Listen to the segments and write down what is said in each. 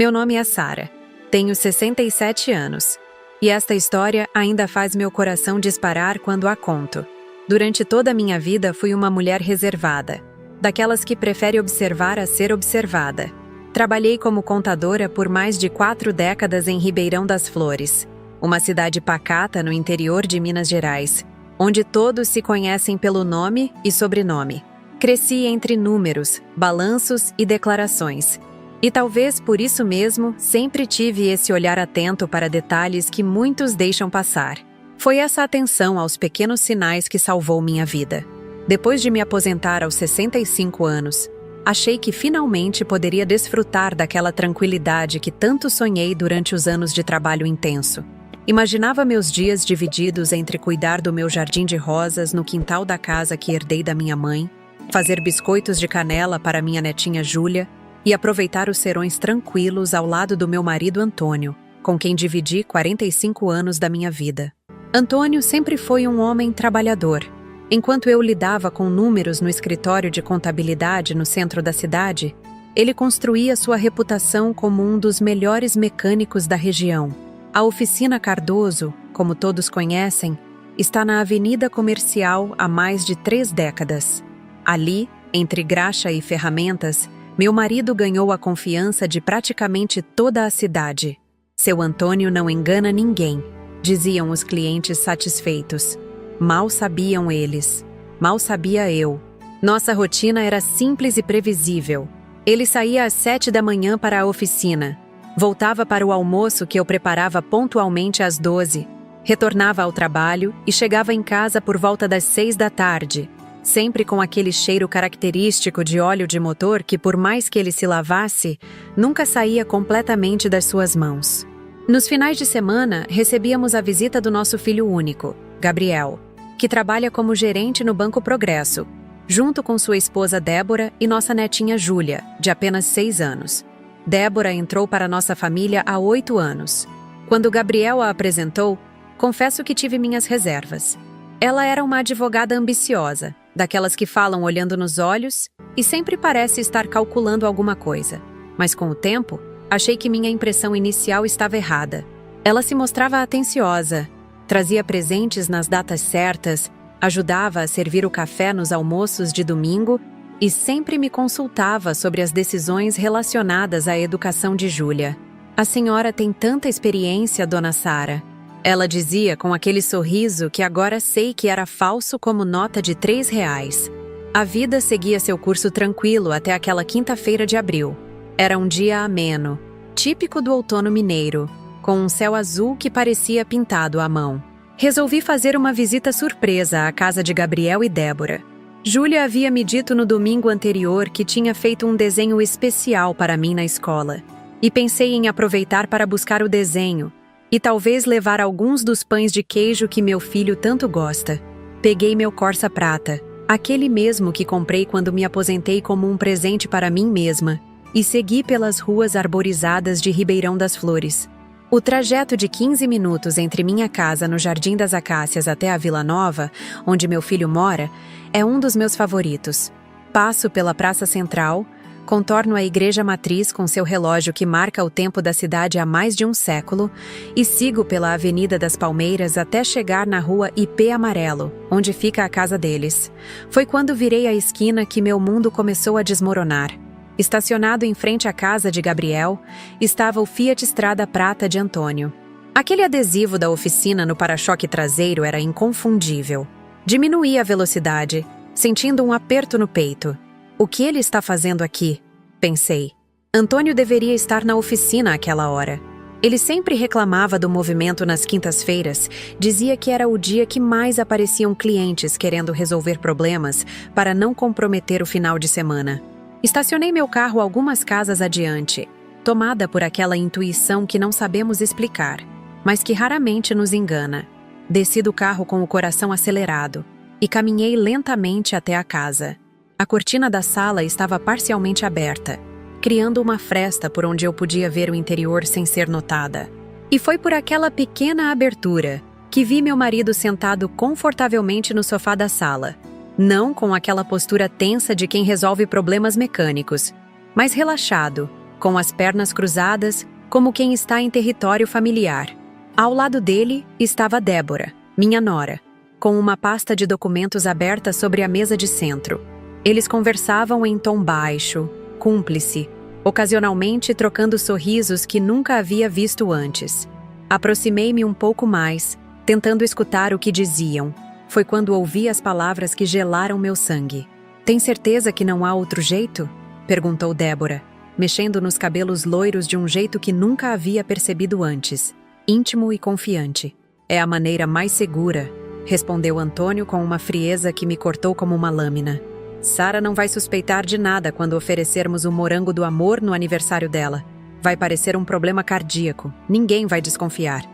Meu nome é Sara. Tenho 67 anos. E esta história ainda faz meu coração disparar quando a conto. Durante toda a minha vida fui uma mulher reservada, daquelas que prefere observar a ser observada. Trabalhei como contadora por mais de 4 décadas em Ribeirão das Flores, uma cidade pacata no interior de Minas Gerais, onde todos se conhecem pelo nome e sobrenome. Cresci entre números, balanços e declarações. E talvez por isso mesmo sempre tive esse olhar atento para detalhes que muitos deixam passar. Foi essa atenção aos pequenos sinais que salvou minha vida. Depois de me aposentar aos 65 anos, achei que finalmente poderia desfrutar daquela tranquilidade que tanto sonhei durante os anos de trabalho intenso. Imaginava meus dias divididos entre cuidar do meu jardim de rosas no quintal da casa que herdei da minha mãe, fazer biscoitos de canela para minha netinha Júlia e aproveitar os serões tranquilos ao lado do meu marido Antônio, com quem dividi 45 anos da minha vida. Antônio sempre foi um homem trabalhador. Enquanto eu lidava com números no escritório de contabilidade no centro da cidade, ele construía sua reputação como um dos melhores mecânicos da região. A oficina Cardoso, como todos conhecem, está na Avenida Comercial há mais de 3 décadas. Ali, entre graxa e ferramentas, meu marido ganhou a confiança de praticamente toda a cidade. Seu Antônio não engana ninguém, diziam os clientes satisfeitos. Mal sabiam eles. Mal sabia eu. Nossa rotina era simples e previsível. Ele saía às 7 da manhã para a oficina. Voltava para o almoço que eu preparava pontualmente às 12. Retornava ao trabalho e chegava em casa por volta das 6 da tarde. Sempre com aquele cheiro característico de óleo de motor que, por mais que ele se lavasse, nunca saía completamente das suas mãos. Nos finais de semana, recebíamos a visita do nosso filho único, Gabriel, que trabalha como gerente no Banco Progresso, junto com sua esposa Débora e nossa netinha Júlia, de apenas 6 anos. Débora entrou para nossa família há 8 anos. Quando Gabriel a apresentou, confesso que tive minhas reservas. Ela era uma advogada ambiciosa, daquelas que falam olhando nos olhos e sempre parece estar calculando alguma coisa. Mas com o tempo, achei que minha impressão inicial estava errada. Ela se mostrava atenciosa, trazia presentes nas datas certas, ajudava a servir o café nos almoços de domingo e sempre me consultava sobre as decisões relacionadas à educação de Júlia. A senhora tem tanta experiência, dona Sara. Ela dizia com aquele sorriso que agora sei que era falso como nota de R$3. A vida seguia seu curso tranquilo até aquela quinta-feira de abril. Era um dia ameno, típico do outono mineiro, com um céu azul que parecia pintado à mão. Resolvi fazer uma visita surpresa à casa de Gabriel e Débora. Júlia havia me dito no domingo anterior que tinha feito um desenho especial para mim na escola. E pensei em aproveitar para buscar o desenho, e talvez levar alguns dos pães de queijo que meu filho tanto gosta. Peguei meu Corsa prata, aquele mesmo que comprei quando me aposentei como um presente para mim mesma, e segui pelas ruas arborizadas de Ribeirão das Flores. O trajeto de 15 minutos entre minha casa no Jardim das Acácias até a Vila Nova, onde meu filho mora, é um dos meus favoritos. Passo pela Praça Central, contorno a Igreja Matriz com seu relógio que marca o tempo da cidade há mais de um século e sigo pela Avenida das Palmeiras até chegar na rua IP Amarelo, onde fica a casa deles. Foi quando virei a esquina que meu mundo começou a desmoronar. Estacionado em frente à casa de Gabriel, estava o Fiat Strada Prata de Antônio. Aquele adesivo da oficina no para-choque traseiro era inconfundível. Diminuí a velocidade, sentindo um aperto no peito. O que ele está fazendo aqui? Pensei. Antônio deveria estar na oficina àquela hora. Ele sempre reclamava do movimento nas quintas-feiras, dizia que era o dia que mais apareciam clientes querendo resolver problemas para não comprometer o final de semana. Estacionei meu carro algumas casas adiante, tomada por aquela intuição que não sabemos explicar, mas que raramente nos engana. Desci do carro com o coração acelerado e caminhei lentamente até a casa. A cortina da sala estava parcialmente aberta, criando uma fresta por onde eu podia ver o interior sem ser notada. E foi por aquela pequena abertura que vi meu marido sentado confortavelmente no sofá da sala, não com aquela postura tensa de quem resolve problemas mecânicos, mas relaxado, com as pernas cruzadas, como quem está em território familiar. Ao lado dele estava Débora, minha nora, com uma pasta de documentos aberta sobre a mesa de centro. Eles conversavam em tom baixo, cúmplice, ocasionalmente trocando sorrisos que nunca havia visto antes. Aproximei-me um pouco mais, tentando escutar o que diziam. Foi quando ouvi as palavras que gelaram meu sangue. "Tem certeza que não há outro jeito?" perguntou Débora, mexendo nos cabelos loiros de um jeito que nunca havia percebido antes, íntimo e confiante. "É a maneira mais segura", respondeu Antônio com uma frieza que me cortou como uma lâmina. "Sara não vai suspeitar de nada quando oferecermos o morango do amor no aniversário dela. Vai parecer um problema cardíaco. Ninguém vai desconfiar."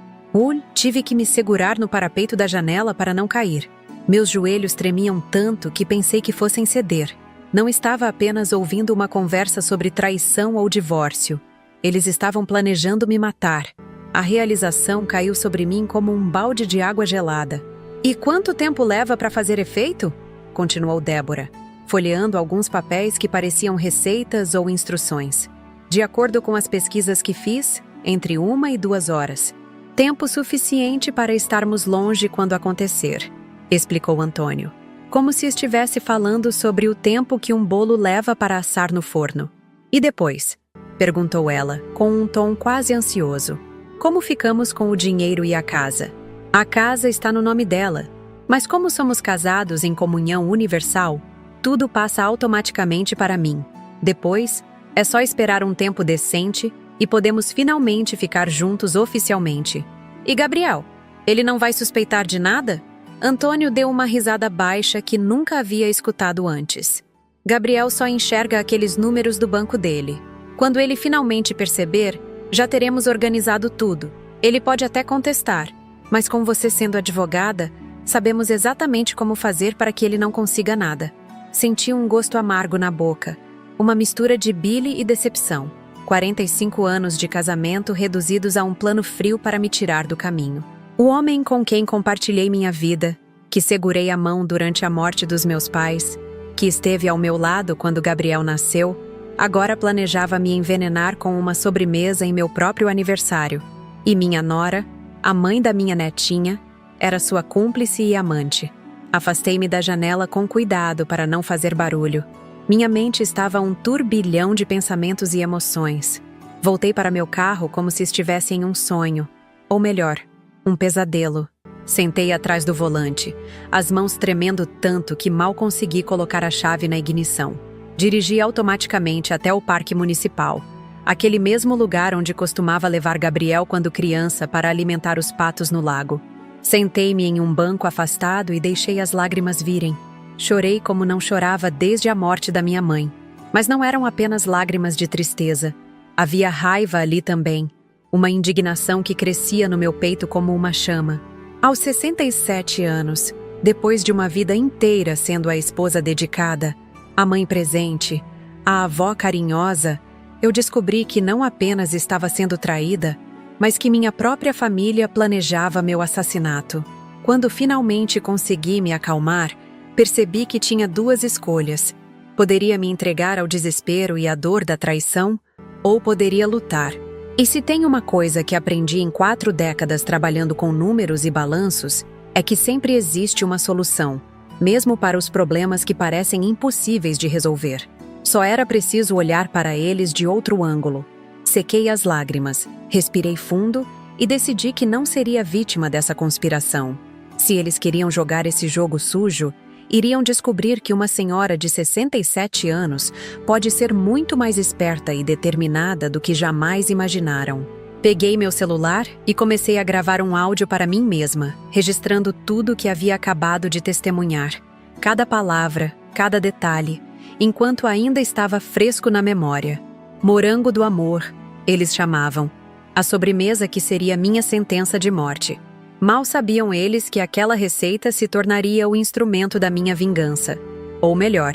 Tive que me segurar no parapeito da janela para não cair. Meus joelhos tremiam tanto que pensei que fossem ceder. Não estava apenas ouvindo uma conversa sobre traição ou divórcio. Eles estavam planejando me matar. A realização caiu sobre mim como um balde de água gelada. "E quanto tempo leva para fazer efeito?" continuou Débora, folheando alguns papéis que pareciam receitas ou instruções. "De acordo com as pesquisas que fiz, entre 1 e 2 horas. Tempo suficiente para estarmos longe quando acontecer", explicou Antônio, como se estivesse falando sobre o tempo que um bolo leva para assar no forno. "E depois?" perguntou ela, com um tom quase ansioso. "Como ficamos com o dinheiro e a casa?" "A casa está no nome dela, mas como somos casados em comunhão universal, tudo passa automaticamente para mim. Depois, é só esperar um tempo decente e podemos finalmente ficar juntos oficialmente." "E Gabriel? Ele não vai suspeitar de nada?" Antônio deu uma risada baixa que nunca havia escutado antes. "Gabriel só enxerga aqueles números do banco dele. Quando ele finalmente perceber, já teremos organizado tudo. Ele pode até contestar, mas com você sendo advogada, sabemos exatamente como fazer para que ele não consiga nada." Senti um gosto amargo na boca, uma mistura de bile e decepção. 45 anos de casamento reduzidos a um plano frio para me tirar do caminho. O homem com quem compartilhei minha vida, que segurei a mão durante a morte dos meus pais, que esteve ao meu lado quando Gabriel nasceu, agora planejava me envenenar com uma sobremesa em meu próprio aniversário. E minha nora, a mãe da minha netinha, era sua cúmplice e amante. Afastei-me da janela com cuidado para não fazer barulho. Minha mente estava um turbilhão de pensamentos e emoções. Voltei para meu carro como se estivesse em um sonho. Ou melhor, um pesadelo. Sentei atrás do volante, as mãos tremendo tanto que mal consegui colocar a chave na ignição. Dirigi automaticamente até o Parque Municipal, aquele mesmo lugar onde costumava levar Gabriel quando criança para alimentar os patos no lago. Sentei-me em um banco afastado e deixei as lágrimas virem. Chorei como não chorava desde a morte da minha mãe. Mas não eram apenas lágrimas de tristeza. Havia raiva ali também. Uma indignação que crescia no meu peito como uma chama. Aos 67 anos, depois de uma vida inteira sendo a esposa dedicada, a mãe presente, a avó carinhosa, eu descobri que não apenas estava sendo traída, mas que minha própria família planejava meu assassinato. Quando finalmente consegui me acalmar, percebi que tinha 2 escolhas. Poderia me entregar ao desespero e à dor da traição, ou poderia lutar. E se tem uma coisa que aprendi em 4 décadas trabalhando com números e balanços, é que sempre existe uma solução, mesmo para os problemas que parecem impossíveis de resolver. Só era preciso olhar para eles de outro ângulo. Sequei as lágrimas, respirei fundo e decidi que não seria vítima dessa conspiração. Se eles queriam jogar esse jogo sujo, iriam descobrir que uma senhora de 67 anos pode ser muito mais esperta e determinada do que jamais imaginaram. Peguei meu celular e comecei a gravar um áudio para mim mesma, registrando tudo o que havia acabado de testemunhar. Cada palavra, cada detalhe, enquanto ainda estava fresco na memória. Morango do amor, eles chamavam. A sobremesa que seria minha sentença de morte. Mal sabiam eles que aquela receita se tornaria o instrumento da minha vingança. Ou melhor,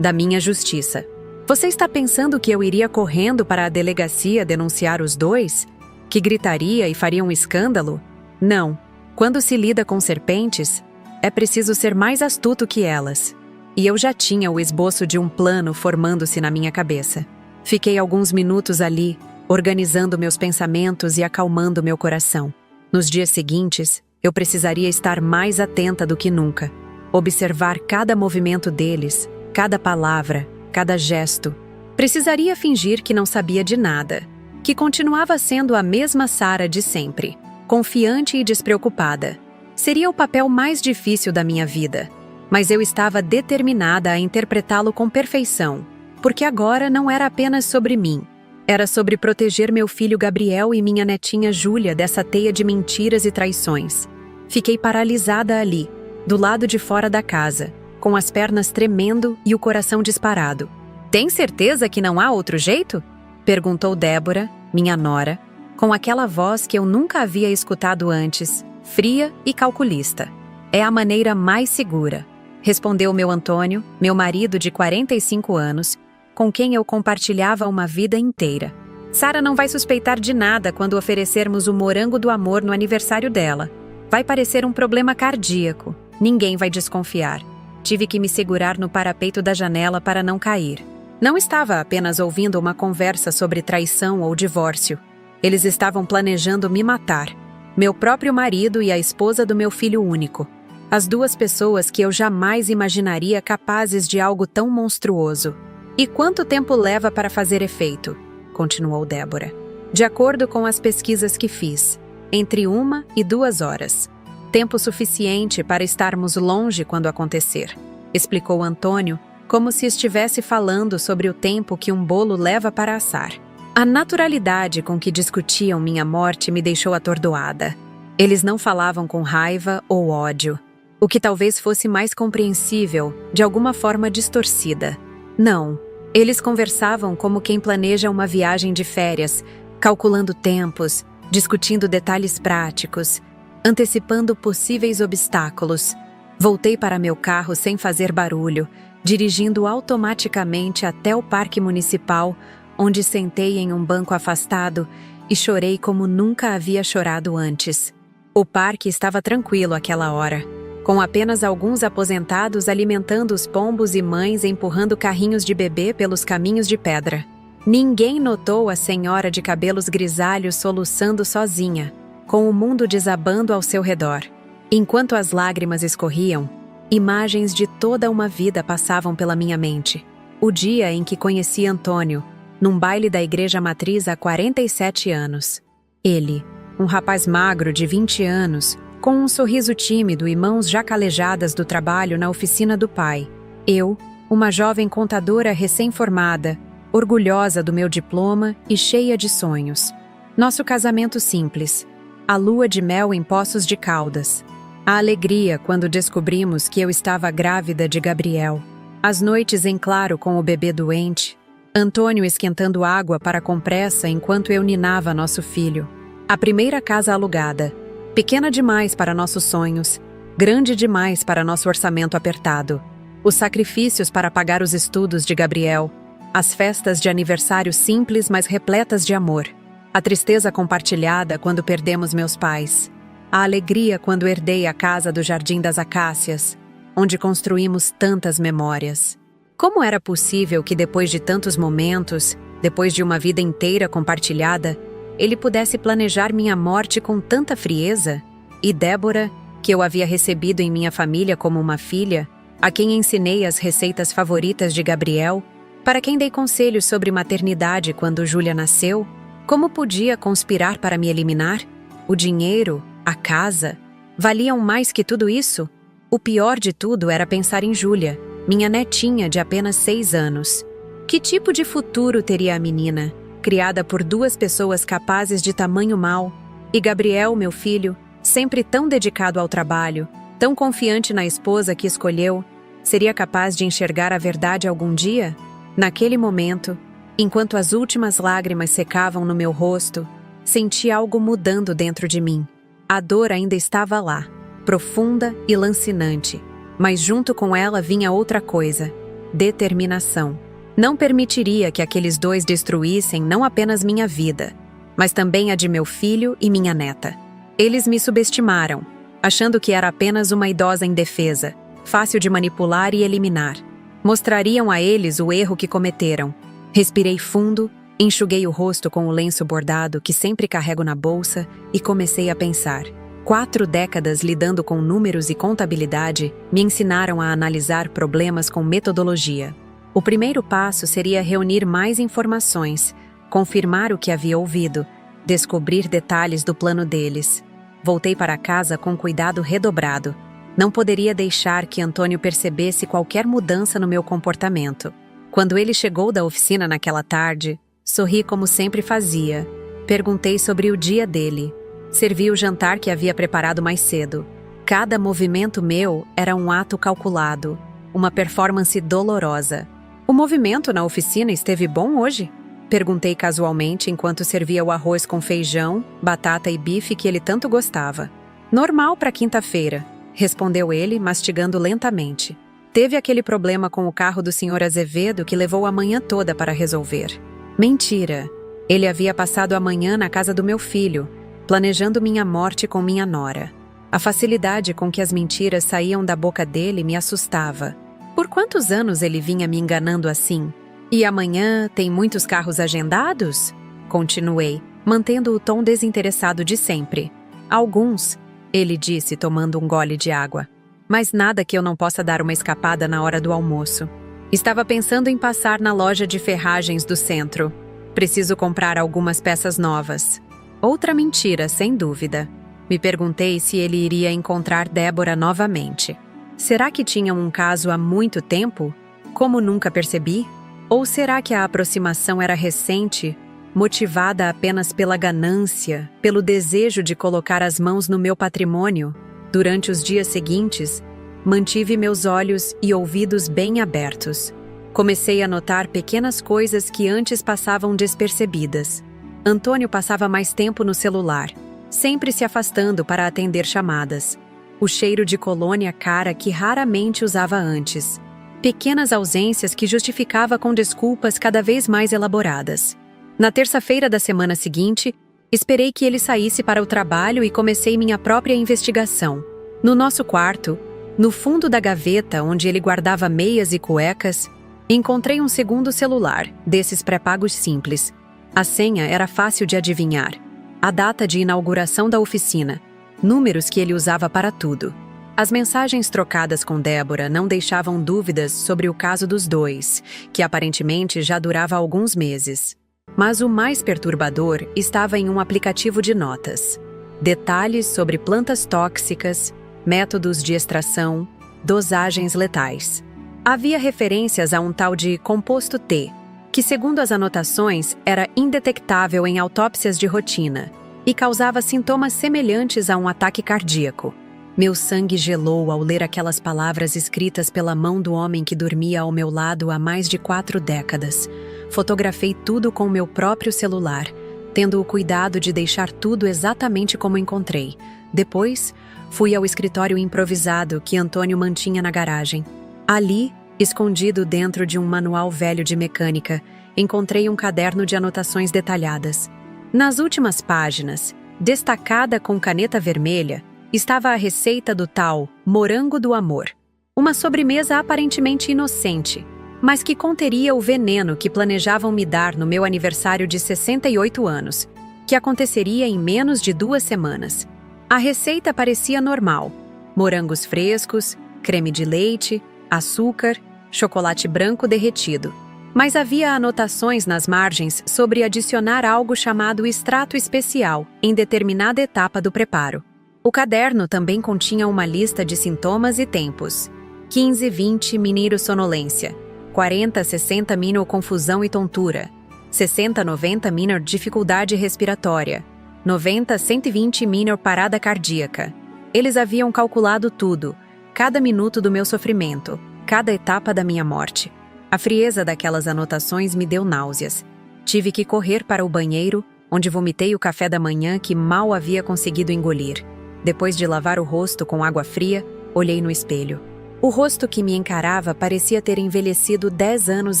da minha justiça. Você está pensando que eu iria correndo para a delegacia denunciar os 2? Que gritaria e faria um escândalo? Não. Quando se lida com serpentes, é preciso ser mais astuto que elas. E eu já tinha o esboço de um plano formando-se na minha cabeça. Fiquei alguns minutos ali, organizando meus pensamentos e acalmando meu coração. Nos dias seguintes, eu precisaria estar mais atenta do que nunca. Observar cada movimento deles, cada palavra, cada gesto. Precisaria fingir que não sabia de nada, que continuava sendo a mesma Sarah de sempre, confiante e despreocupada. Seria o papel mais difícil da minha vida, mas eu estava determinada a interpretá-lo com perfeição, porque agora não era apenas sobre mim. Era sobre proteger meu filho Gabriel e minha netinha Júlia dessa teia de mentiras e traições. Fiquei paralisada ali, do lado de fora da casa, com as pernas tremendo e o coração disparado. "Tem certeza que não há outro jeito?" perguntou Débora, minha nora, com aquela voz que eu nunca havia escutado antes, fria e calculista. "É a maneira mais segura", respondeu meu Antônio, meu marido de 45 anos, com quem eu compartilhava uma vida inteira. "Sarah não vai suspeitar de nada quando oferecermos o morango do amor no aniversário dela. Vai parecer um problema cardíaco. Ninguém vai desconfiar." Tive que me segurar no parapeito da janela para não cair. Não estava apenas ouvindo uma conversa sobre traição ou divórcio. Eles estavam planejando me matar. Meu próprio marido e a esposa do meu filho único. As duas pessoas que eu jamais imaginaria capazes de algo tão monstruoso. "E quanto tempo leva para fazer efeito?" continuou Débora. "De acordo com as pesquisas que fiz, entre 1 e 2 horas. Tempo suficiente para estarmos longe quando acontecer", explicou Antônio, como se estivesse falando sobre o tempo que um bolo leva para assar. A naturalidade com que discutiam minha morte me deixou atordoada. Eles não falavam com raiva ou ódio, o que talvez fosse mais compreensível, de alguma forma distorcida. Não, eles conversavam como quem planeja uma viagem de férias, calculando tempos, discutindo detalhes práticos, antecipando possíveis obstáculos. Voltei para meu carro sem fazer barulho, dirigindo automaticamente até o parque municipal, onde sentei em um banco afastado e chorei como nunca havia chorado antes. O parque estava tranquilo àquela hora, com apenas alguns aposentados alimentando os pombos e mães empurrando carrinhos de bebê pelos caminhos de pedra. Ninguém notou a senhora de cabelos grisalhos soluçando sozinha, com o mundo desabando ao seu redor. Enquanto as lágrimas escorriam, imagens de toda uma vida passavam pela minha mente. O dia em que conheci Antônio, num baile da igreja matriz há 47 anos. Ele, um rapaz magro de 20 anos, com um sorriso tímido e mãos já calejadas do trabalho na oficina do pai. Eu, uma jovem contadora recém-formada, orgulhosa do meu diploma e cheia de sonhos. Nosso casamento simples. A lua de mel em Poços de Caldas. A alegria quando descobrimos que eu estava grávida de Gabriel. As noites em claro com o bebê doente. Antônio esquentando água para a compressa enquanto eu ninava nosso filho. A primeira casa alugada. Pequena demais para nossos sonhos. Grande demais para nosso orçamento apertado. Os sacrifícios para pagar os estudos de Gabriel. As festas de aniversário simples, mas repletas de amor. A tristeza compartilhada quando perdemos meus pais. A alegria quando herdei a casa do Jardim das Acácias, onde construímos tantas memórias. Como era possível que depois de tantos momentos, depois de uma vida inteira compartilhada, ele pudesse planejar minha morte com tanta frieza? E Débora, que eu havia recebido em minha família como uma filha, a quem ensinei as receitas favoritas de Gabriel, para quem dei conselhos sobre maternidade quando Júlia nasceu, como podia conspirar para me eliminar? O dinheiro, a casa, valiam mais que tudo isso? O pior de tudo era pensar em Júlia, minha netinha de apenas 6 anos. Que tipo de futuro teria a menina, criada por 2 pessoas capazes de tamanho mal, e Gabriel, meu filho, sempre tão dedicado ao trabalho, tão confiante na esposa que escolheu, seria capaz de enxergar a verdade algum dia? Naquele momento, enquanto as últimas lágrimas secavam no meu rosto, senti algo mudando dentro de mim. A dor ainda estava lá, profunda e lancinante, mas junto com ela vinha outra coisa: determinação. Não permitiria que aqueles 2 destruíssem não apenas minha vida, mas também a de meu filho e minha neta. Eles me subestimaram, achando que era apenas uma idosa indefesa, fácil de manipular e eliminar. Mostrariam a eles o erro que cometeram. Respirei fundo, enxuguei o rosto com o lenço bordado que sempre carrego na bolsa e comecei a pensar. 4 décadas lidando com números e contabilidade me ensinaram a analisar problemas com metodologia. O primeiro passo seria reunir mais informações, confirmar o que havia ouvido, descobrir detalhes do plano deles. Voltei para casa com cuidado redobrado. Não poderia deixar que Antônio percebesse qualquer mudança no meu comportamento. Quando ele chegou da oficina naquela tarde, sorri como sempre fazia. Perguntei sobre o dia dele. Servi o jantar que havia preparado mais cedo. Cada movimento meu era um ato calculado, uma performance dolorosa. O movimento na oficina esteve bom hoje? Perguntei casualmente enquanto servia o arroz com feijão, batata e bife que ele tanto gostava. Normal para quinta-feira, respondeu ele, mastigando lentamente. Teve aquele problema com o carro do Sr. Azevedo que levou a manhã toda para resolver. Mentira! Ele havia passado a manhã na casa do meu filho, planejando minha morte com minha nora. A facilidade com que as mentiras saíam da boca dele me assustava. Por quantos anos ele vinha me enganando assim? E amanhã tem muitos carros agendados? Continuei, mantendo o tom desinteressado de sempre. Alguns, ele disse, tomando um gole de água. Mas nada que eu não possa dar uma escapada na hora do almoço. Estava pensando em passar na loja de ferragens do centro. Preciso comprar algumas peças novas. Outra mentira, sem dúvida. Me perguntei se ele iria encontrar Débora novamente. Será que tinham um caso há muito tempo? Como nunca percebi? Ou será que a aproximação era recente, motivada apenas pela ganância, pelo desejo de colocar as mãos no meu patrimônio? Durante os dias seguintes, mantive meus olhos e ouvidos bem abertos. Comecei a notar pequenas coisas que antes passavam despercebidas. Antônio passava mais tempo no celular, sempre se afastando para atender chamadas. O cheiro de colônia cara que raramente usava antes. Pequenas ausências que justificava com desculpas cada vez mais elaboradas. Na terça-feira da semana seguinte, esperei que ele saísse para o trabalho e comecei minha própria investigação. No nosso quarto, no fundo da gaveta onde ele guardava meias e cuecas, encontrei um segundo celular, desses pré-pagos simples. A senha era fácil de adivinhar. A data de inauguração da oficina, números que ele usava para tudo. As mensagens trocadas com Débora não deixavam dúvidas sobre o caso dos dois, que aparentemente já durava alguns meses. Mas o mais perturbador estava em um aplicativo de notas. Detalhes sobre plantas tóxicas, métodos de extração, dosagens letais. Havia referências a um tal de composto T, que, segundo as anotações, era indetectável em autópsias de rotina e causava sintomas semelhantes a um ataque cardíaco. Meu sangue gelou ao ler aquelas palavras escritas pela mão do homem que dormia ao meu lado há mais de 4 décadas. Fotografei tudo com meu próprio celular, tendo o cuidado de deixar tudo exatamente como encontrei. Depois, fui ao escritório improvisado que Antônio mantinha na garagem. Ali, escondido dentro de um manual velho de mecânica, encontrei um caderno de anotações detalhadas. Nas últimas páginas, destacada com caneta vermelha, estava a receita do tal morango do amor. Uma sobremesa aparentemente inocente, mas que conteria o veneno que planejavam me dar no meu aniversário de 68 anos, que aconteceria em menos de 2 semanas. A receita parecia normal: morangos frescos, creme de leite, açúcar, chocolate branco derretido. Mas havia anotações nas margens sobre adicionar algo chamado extrato especial em determinada etapa do preparo. O caderno também continha uma lista de sintomas e tempos. 15-20 miniro-sonolência, 40-60 minor-confusão e tontura, 60-90 minor-dificuldade respiratória, 90-120 minor-parada cardíaca. Eles haviam calculado tudo, cada minuto do meu sofrimento, cada etapa da minha morte. A frieza daquelas anotações me deu náuseas. Tive que correr para o banheiro, onde vomitei o café da manhã que mal havia conseguido engolir. Depois de lavar o rosto com água fria, olhei no espelho. O rosto que me encarava parecia ter envelhecido 10 anos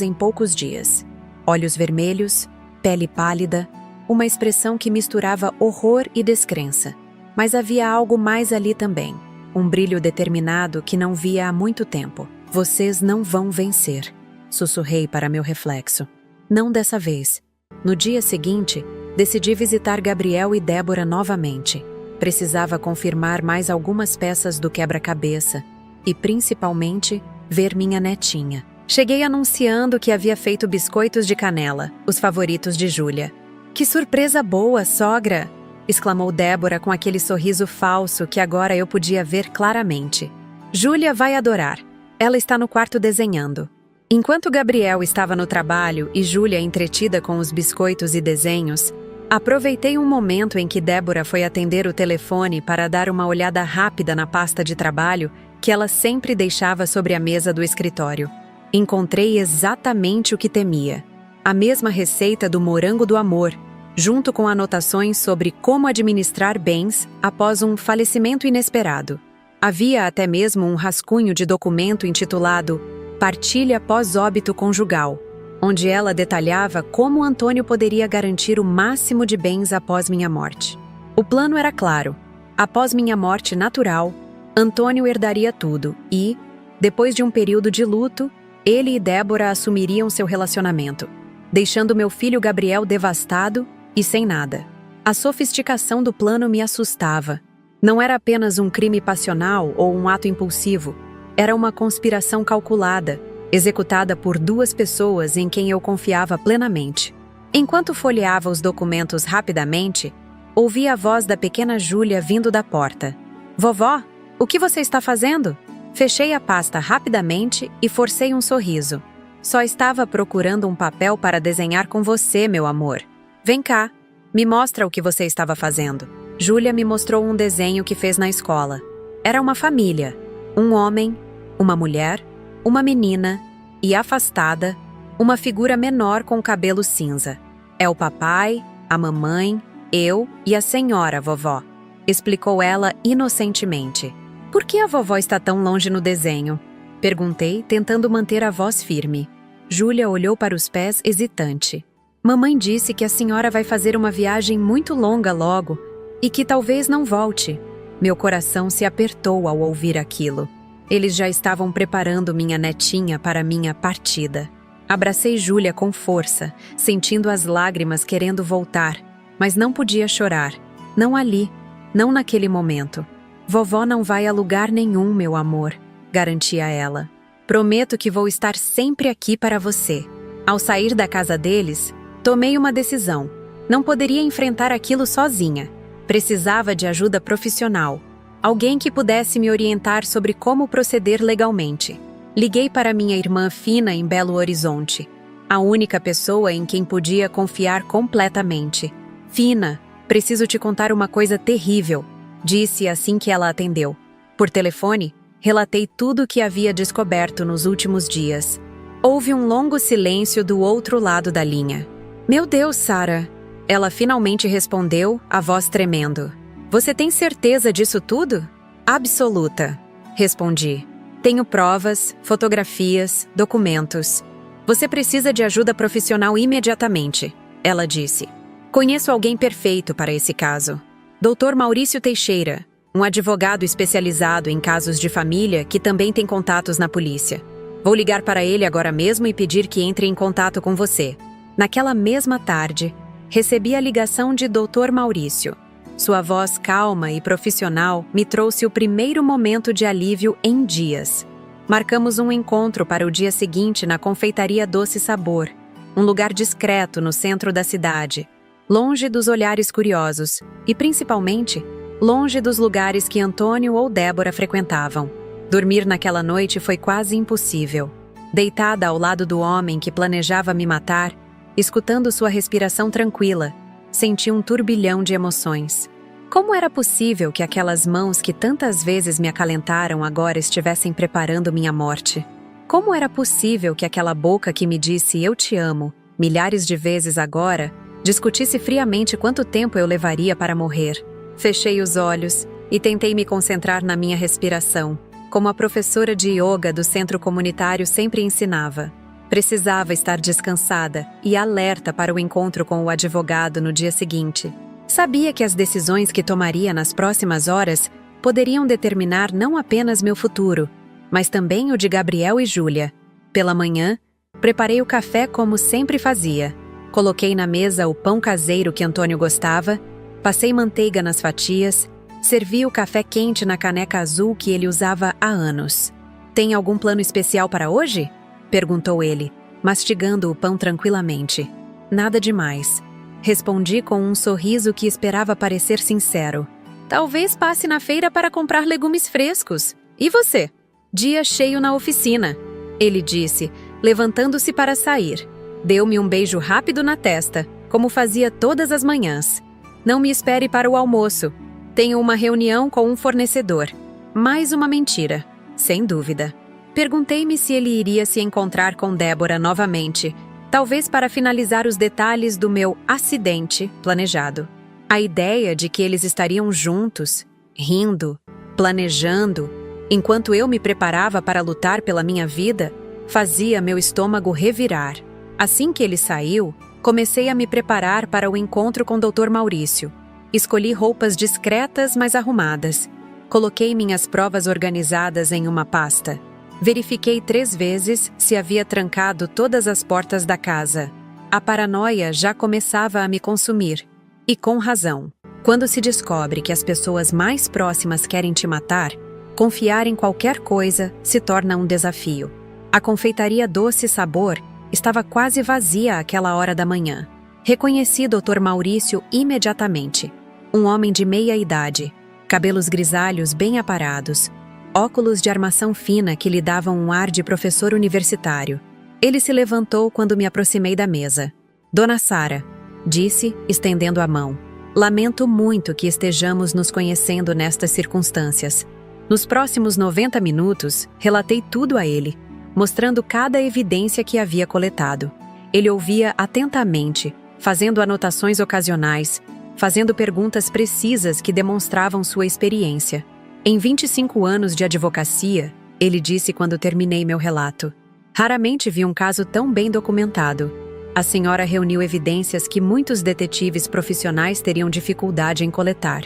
em poucos dias. Olhos vermelhos, pele pálida, uma expressão que misturava horror e descrença. Mas havia algo mais ali também, um brilho determinado que não via há muito tempo. Vocês não vão vencer, sussurrei para meu reflexo. Não dessa vez. No dia seguinte, decidi visitar Gabriel e Débora novamente. Precisava confirmar mais algumas peças do quebra-cabeça e, principalmente, ver minha netinha. Cheguei anunciando que havia feito biscoitos de canela, os favoritos de Júlia. "Que surpresa boa, sogra!" exclamou Débora com aquele sorriso falso que agora eu podia ver claramente. "Júlia vai adorar. Ela está no quarto desenhando." Enquanto Gabriel estava no trabalho e Júlia entretida com os biscoitos e desenhos, aproveitei um momento em que Débora foi atender o telefone para dar uma olhada rápida na pasta de trabalho que ela sempre deixava sobre a mesa do escritório. Encontrei exatamente o que temia. A mesma receita do morango do amor, junto com anotações sobre como administrar bens após um falecimento inesperado. Havia até mesmo um rascunho de documento intitulado Partilha pós-óbito conjugal, onde ela detalhava como Antônio poderia garantir o máximo de bens após minha morte. O plano era claro. Após minha morte natural, Antônio herdaria tudo e, depois de um período de luto, ele e Débora assumiriam seu relacionamento, deixando meu filho Gabriel devastado e sem nada. A sofisticação do plano me assustava. Não era apenas um crime passional ou um ato impulsivo. Era uma conspiração calculada, executada por duas pessoas em quem eu confiava plenamente. Enquanto folheava os documentos rapidamente, ouvi a voz da pequena Júlia vindo da porta. "Vovó, o que você está fazendo?" Fechei a pasta rapidamente e forcei um sorriso. "Só estava procurando um papel para desenhar com você, meu amor. Vem cá, me mostra o que você estava fazendo." Júlia me mostrou um desenho que fez na escola. Era uma família. Um homem, uma mulher, uma menina e, afastada, uma figura menor com cabelo cinza. "É o papai, a mamãe, eu e a senhora, vovó", explicou ela inocentemente. "Por que a vovó está tão longe no desenho?" perguntei, tentando manter a voz firme. Júlia olhou para os pés hesitante. "Mamãe disse que a senhora vai fazer uma viagem muito longa logo e que talvez não volte." Meu coração se apertou ao ouvir aquilo. Eles já estavam preparando minha netinha para minha partida. Abracei Júlia com força, sentindo as lágrimas querendo voltar, mas não podia chorar. Não ali, não naquele momento. "Vovó não vai a lugar nenhum, meu amor", garantia ela. "Prometo que vou estar sempre aqui para você." Ao sair da casa deles, tomei uma decisão. Não poderia enfrentar aquilo sozinha. Precisava de ajuda profissional. Alguém que pudesse me orientar sobre como proceder legalmente. Liguei para minha irmã Fina em Belo Horizonte, a única pessoa em quem podia confiar completamente. "Fina, preciso te contar uma coisa terrível", disse assim que ela atendeu. Por telefone, relatei tudo o que havia descoberto nos últimos dias. Houve um longo silêncio do outro lado da linha. "Meu Deus, Sara!" Ela finalmente respondeu, a voz tremendo. "Você tem certeza disso tudo?" "Absoluta", respondi. "Tenho provas, fotografias, documentos." "Você precisa de ajuda profissional imediatamente", ela disse. "Conheço alguém perfeito para esse caso. Dr. Maurício Teixeira, um advogado especializado em casos de família que também tem contatos na polícia. Vou ligar para ele agora mesmo e pedir que entre em contato com você." Naquela mesma tarde, recebi a ligação de Dr. Maurício. Sua voz calma e profissional me trouxe o primeiro momento de alívio em dias. Marcamos um encontro para o dia seguinte na confeitaria Doce Sabor, um lugar discreto no centro da cidade, longe dos olhares curiosos e, principalmente, longe dos lugares que Antônio ou Débora frequentavam. Dormir naquela noite foi quase impossível. Deitada ao lado do homem que planejava me matar, escutando sua respiração tranquila, senti um turbilhão de emoções. Como era possível que aquelas mãos que tantas vezes me acalentaram agora estivessem preparando minha morte? Como era possível que aquela boca que me disse "eu te amo" milhares de vezes agora, discutisse friamente quanto tempo eu levaria para morrer? Fechei os olhos e tentei me concentrar na minha respiração, como a professora de yoga do centro comunitário sempre ensinava. Precisava estar descansada e alerta para o encontro com o advogado no dia seguinte. Sabia que as decisões que tomaria nas próximas horas poderiam determinar não apenas meu futuro, mas também o de Gabriel e Júlia. Pela manhã, Preparei o café como sempre fazia. Coloquei na mesa o pão caseiro que Antônio gostava, passei manteiga nas fatias, servi o café quente na caneca azul que ele usava há anos. Tem algum plano especial para hoje? Perguntou ele, mastigando o pão tranquilamente. Nada demais. Respondi com um sorriso que esperava parecer sincero. Talvez passe na feira para comprar legumes frescos. E você? Dia cheio na oficina, ele disse, levantando-se para sair. Deu-me um beijo rápido na testa, como fazia todas as manhãs. Não me espere para o almoço. Tenho uma reunião com um fornecedor. Mais uma mentira, sem dúvida. Perguntei-me se ele iria se encontrar com Débora novamente, talvez para finalizar os detalhes do meu acidente planejado. A ideia de que eles estariam juntos, rindo, planejando, enquanto eu me preparava para lutar pela minha vida, fazia meu estômago revirar. Assim que ele saiu, comecei a me preparar para o encontro com Dr. Maurício. Escolhi roupas discretas, mas arrumadas. Coloquei minhas provas organizadas em uma pasta. Verifiquei 3 vezes se havia trancado todas as portas da casa. A paranoia já começava a me consumir. E com razão. Quando se descobre que as pessoas mais próximas querem te matar, confiar em qualquer coisa se torna um desafio. A confeitaria Doce Sabor estava quase vazia àquela hora da manhã. Reconheci Dr. Maurício imediatamente. Um homem de meia idade, cabelos grisalhos bem aparados, óculos de armação fina que lhe davam um ar de professor universitário. Ele se levantou quando me aproximei da mesa. Dona Sara, disse, estendendo a mão. Lamento muito que estejamos nos conhecendo nestas circunstâncias. Nos próximos 90 minutos, relatei tudo a ele, mostrando cada evidência que havia coletado. Ele ouvia atentamente, fazendo anotações ocasionais, fazendo perguntas precisas que demonstravam sua experiência. Em 25 anos de advocacia, ele disse quando terminei meu relato, raramente vi um caso tão bem documentado. A senhora reuniu evidências que muitos detetives profissionais teriam dificuldade em coletar.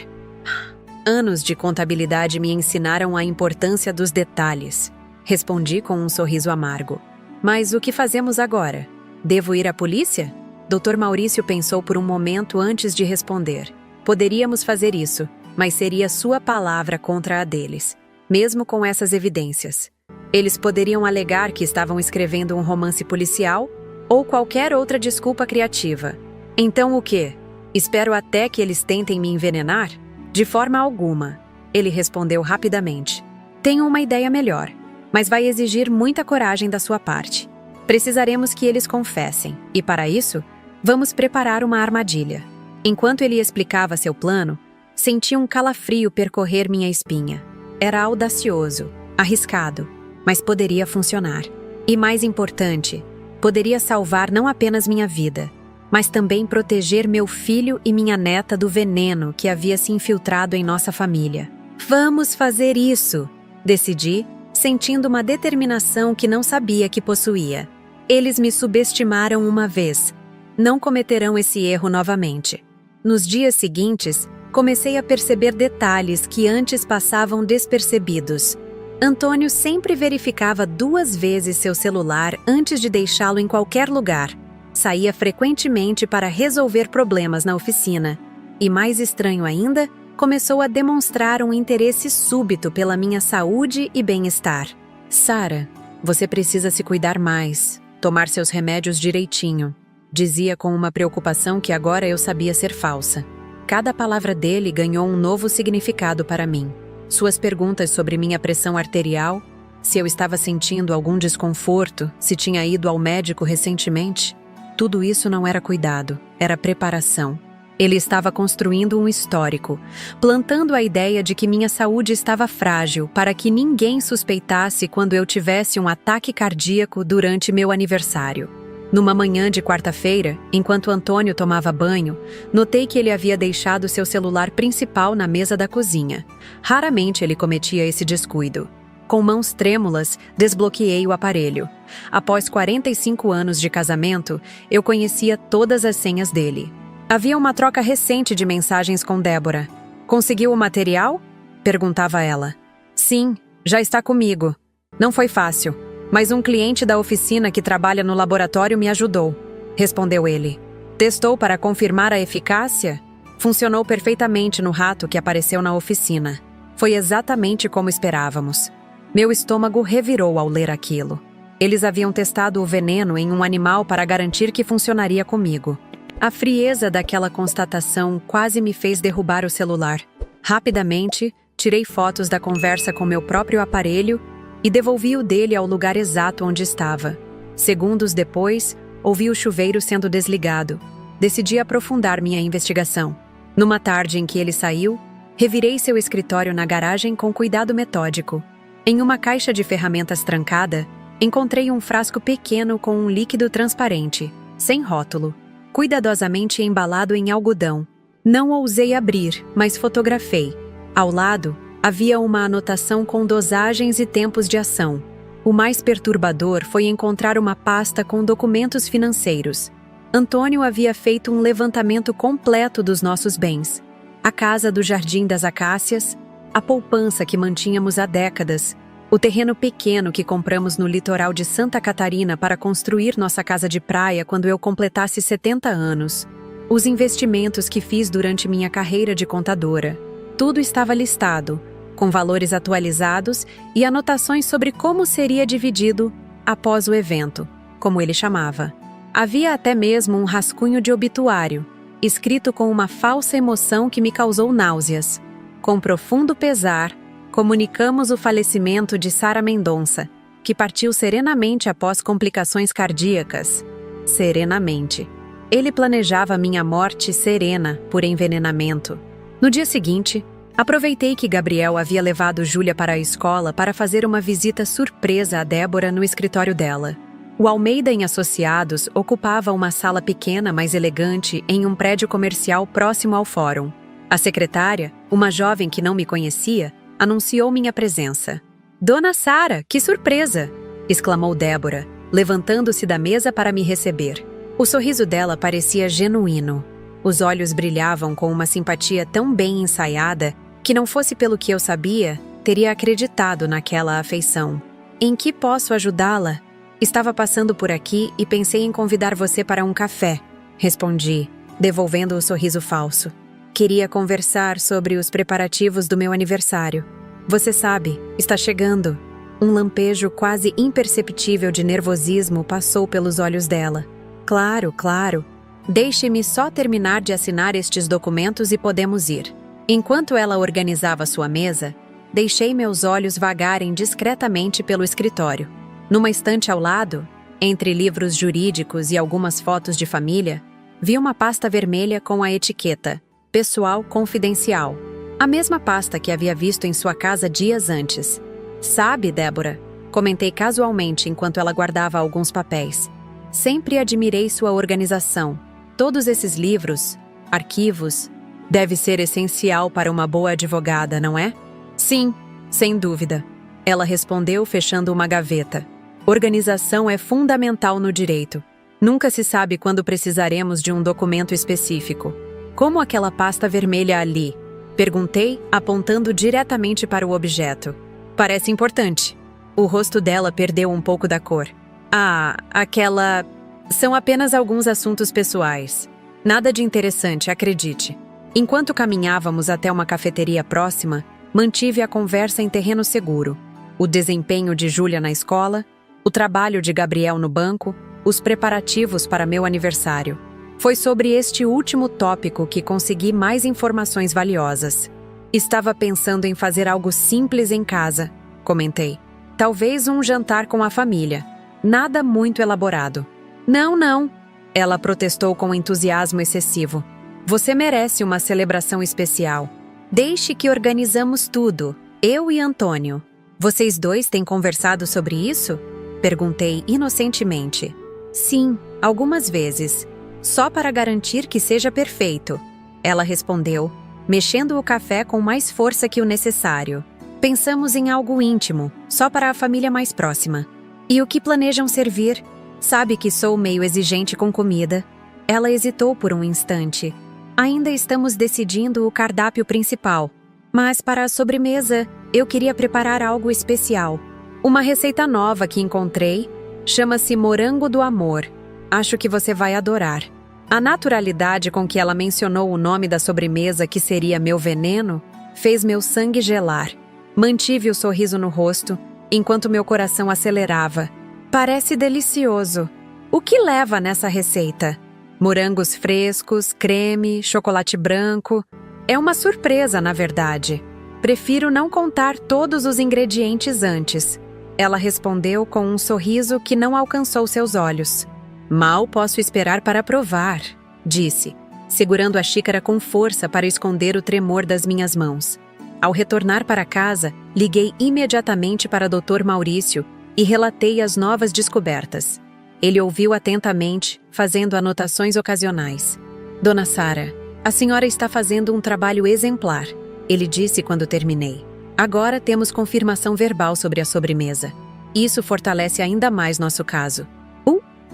Anos de contabilidade me ensinaram a importância dos detalhes. Respondi com um sorriso amargo. Mas o que fazemos agora? Devo ir à polícia? Dr. Maurício pensou por um momento antes de responder. Poderíamos fazer isso, mas seria sua palavra contra a deles, mesmo com essas evidências. Eles poderiam alegar que estavam escrevendo um romance policial ou qualquer outra desculpa criativa. Então o quê? Espero até que eles tentem me envenenar? De forma alguma, ele respondeu rapidamente. Tenho uma ideia melhor, mas vai exigir muita coragem da sua parte. Precisaremos que eles confessem, e para isso, vamos preparar uma armadilha. Enquanto ele explicava seu plano, senti um calafrio percorrer minha espinha. Era audacioso, arriscado, mas poderia funcionar. E mais importante, poderia salvar não apenas minha vida, mas também proteger meu filho e minha neta do veneno que havia se infiltrado em nossa família. Vamos fazer isso, decidi, sentindo uma determinação que não sabia que possuía. Eles me subestimaram uma vez. Não cometerão esse erro novamente. Nos dias seguintes, comecei a perceber detalhes que antes passavam despercebidos. Antônio sempre verificava 2 vezes seu celular antes de deixá-lo em qualquer lugar. Saía frequentemente para resolver problemas na oficina. E mais estranho ainda, começou a demonstrar um interesse súbito pela minha saúde e bem-estar. Sara, você precisa se cuidar mais, tomar seus remédios direitinho, dizia com uma preocupação que agora eu sabia ser falsa. Cada palavra dele ganhou um novo significado para mim. Suas perguntas sobre minha pressão arterial, se eu estava sentindo algum desconforto, se tinha ido ao médico recentemente, tudo isso não era cuidado, era preparação. Ele estava construindo um histórico, plantando a ideia de que minha saúde estava frágil para que ninguém suspeitasse quando eu tivesse um ataque cardíaco durante meu aniversário. Numa manhã de quarta-feira, enquanto Antônio tomava banho, notei que ele havia deixado seu celular principal na mesa da cozinha. Raramente ele cometia esse descuido. Com mãos trêmulas, desbloqueei o aparelho. Após 45 anos de casamento, eu conhecia todas as senhas dele. Havia uma troca recente de mensagens com Débora. Conseguiu o material? Perguntava ela. Sim, já está comigo. Não foi fácil. Mas um cliente da oficina que trabalha no laboratório me ajudou, respondeu ele. Testou para confirmar a eficácia? Funcionou perfeitamente no rato que apareceu na oficina. Foi exatamente como esperávamos. Meu estômago revirou ao ler aquilo. Eles haviam testado o veneno em um animal para garantir que funcionaria comigo. A frieza daquela constatação quase me fez derrubar o celular. Rapidamente, tirei fotos da conversa com meu próprio aparelho e devolvi o dele ao lugar exato onde estava. Segundos depois, ouvi o chuveiro sendo desligado. Decidi aprofundar minha investigação. Numa tarde em que ele saiu, revirei seu escritório na garagem com cuidado metódico. Em uma caixa de ferramentas trancada, encontrei um frasco pequeno com um líquido transparente, sem rótulo, cuidadosamente embalado em algodão. Não ousei abrir, mas fotografei. Ao lado, havia uma anotação com dosagens e tempos de ação. O mais perturbador foi encontrar uma pasta com documentos financeiros. Antônio havia feito um levantamento completo dos nossos bens. A casa do Jardim das Acácias, a poupança que mantínhamos há décadas, o terreno pequeno que compramos no litoral de Santa Catarina para construir nossa casa de praia quando eu completasse 70 anos, os investimentos que fiz durante minha carreira de contadora. Tudo estava listado, com valores atualizados e anotações sobre como seria dividido após o evento, como ele chamava. Havia até mesmo um rascunho de obituário, escrito com uma falsa emoção que me causou náuseas. Com profundo pesar, comunicamos o falecimento de Sara Mendonça, que partiu serenamente após complicações cardíacas. Serenamente. Ele planejava minha morte serena por envenenamento. No dia seguinte, aproveitei que Gabriel havia levado Júlia para a escola para fazer uma visita surpresa a Débora no escritório dela. O Almeida em Associados ocupava uma sala pequena, mas elegante, em um prédio comercial próximo ao fórum. A secretária, uma jovem que não me conhecia, anunciou minha presença. «Dona Sara, que surpresa!» exclamou Débora, levantando-se da mesa para me receber. O sorriso dela parecia genuíno. Os olhos brilhavam com uma simpatia tão bem ensaiada que, não fosse pelo que eu sabia, teria acreditado naquela afeição. «Em que posso ajudá-la?» «Estava passando por aqui e pensei em convidar você para um café», respondi, devolvendo o sorriso falso. «Queria conversar sobre os preparativos do meu aniversário. Você sabe, está chegando». Um lampejo quase imperceptível de nervosismo passou pelos olhos dela. «Claro, claro. Deixe-me só terminar de assinar estes documentos e podemos ir». Enquanto ela organizava sua mesa, deixei meus olhos vagarem discretamente pelo escritório. Numa estante ao lado, entre livros jurídicos e algumas fotos de família, vi uma pasta vermelha com a etiqueta «Pessoal Confidencial», a mesma pasta que havia visto em sua casa dias antes. «Sabe, Débora», comentei casualmente enquanto ela guardava alguns papéis, «sempre admirei sua organização. Todos esses livros, arquivos, deve ser essencial para uma boa advogada, não é?» «Sim, sem dúvida», ela respondeu fechando uma gaveta. «Organização é fundamental no direito. Nunca se sabe quando precisaremos de um documento específico. Como aquela pasta vermelha ali?» Perguntei, apontando diretamente para o objeto. «Parece importante». O rosto dela perdeu um pouco da cor. «Ah, aquela... São apenas alguns assuntos pessoais. Nada de interessante, acredite». Enquanto caminhávamos até uma cafeteria próxima, mantive a conversa em terreno seguro. O desempenho de Júlia na escola, o trabalho de Gabriel no banco, os preparativos para meu aniversário. Foi sobre este último tópico que consegui mais informações valiosas. «Estava pensando em fazer algo simples em casa», comentei. «Talvez um jantar com a família. Nada muito elaborado». «Não, não», ela protestou com entusiasmo excessivo. «Você merece uma celebração especial. Deixe que organizamos tudo, eu e Antônio». «Vocês dois têm conversado sobre isso?» Perguntei inocentemente. «Sim, algumas vezes. Só para garantir que seja perfeito», ela respondeu, mexendo o café com mais força que o necessário. «Pensamos em algo íntimo, só para a família mais próxima». «E o que planejam servir? Sabe que sou meio exigente com comida». Ela hesitou por um instante. «Ainda estamos decidindo o cardápio principal, mas para a sobremesa eu queria preparar algo especial». Uma receita nova que encontrei chama-se morango do amor. Acho que você vai adorar. A naturalidade com que ela mencionou o nome da sobremesa que seria meu veneno fez meu sangue gelar. Mantive o sorriso no rosto, enquanto meu coração acelerava. Parece delicioso. O que leva nessa receita? Morangos frescos, creme, chocolate branco. É uma surpresa, na verdade. Prefiro não contar todos os ingredientes antes. Ela respondeu com um sorriso que não alcançou seus olhos. Mal posso esperar para provar, disse, segurando a xícara com força para esconder o tremor das minhas mãos. Ao retornar para casa, liguei imediatamente para Dr. Maurício e relatei as novas descobertas. Ele ouviu atentamente, fazendo anotações ocasionais. Dona Sara, a senhora está fazendo um trabalho exemplar, ele disse quando terminei. Agora temos confirmação verbal sobre a sobremesa. Isso fortalece ainda mais nosso caso.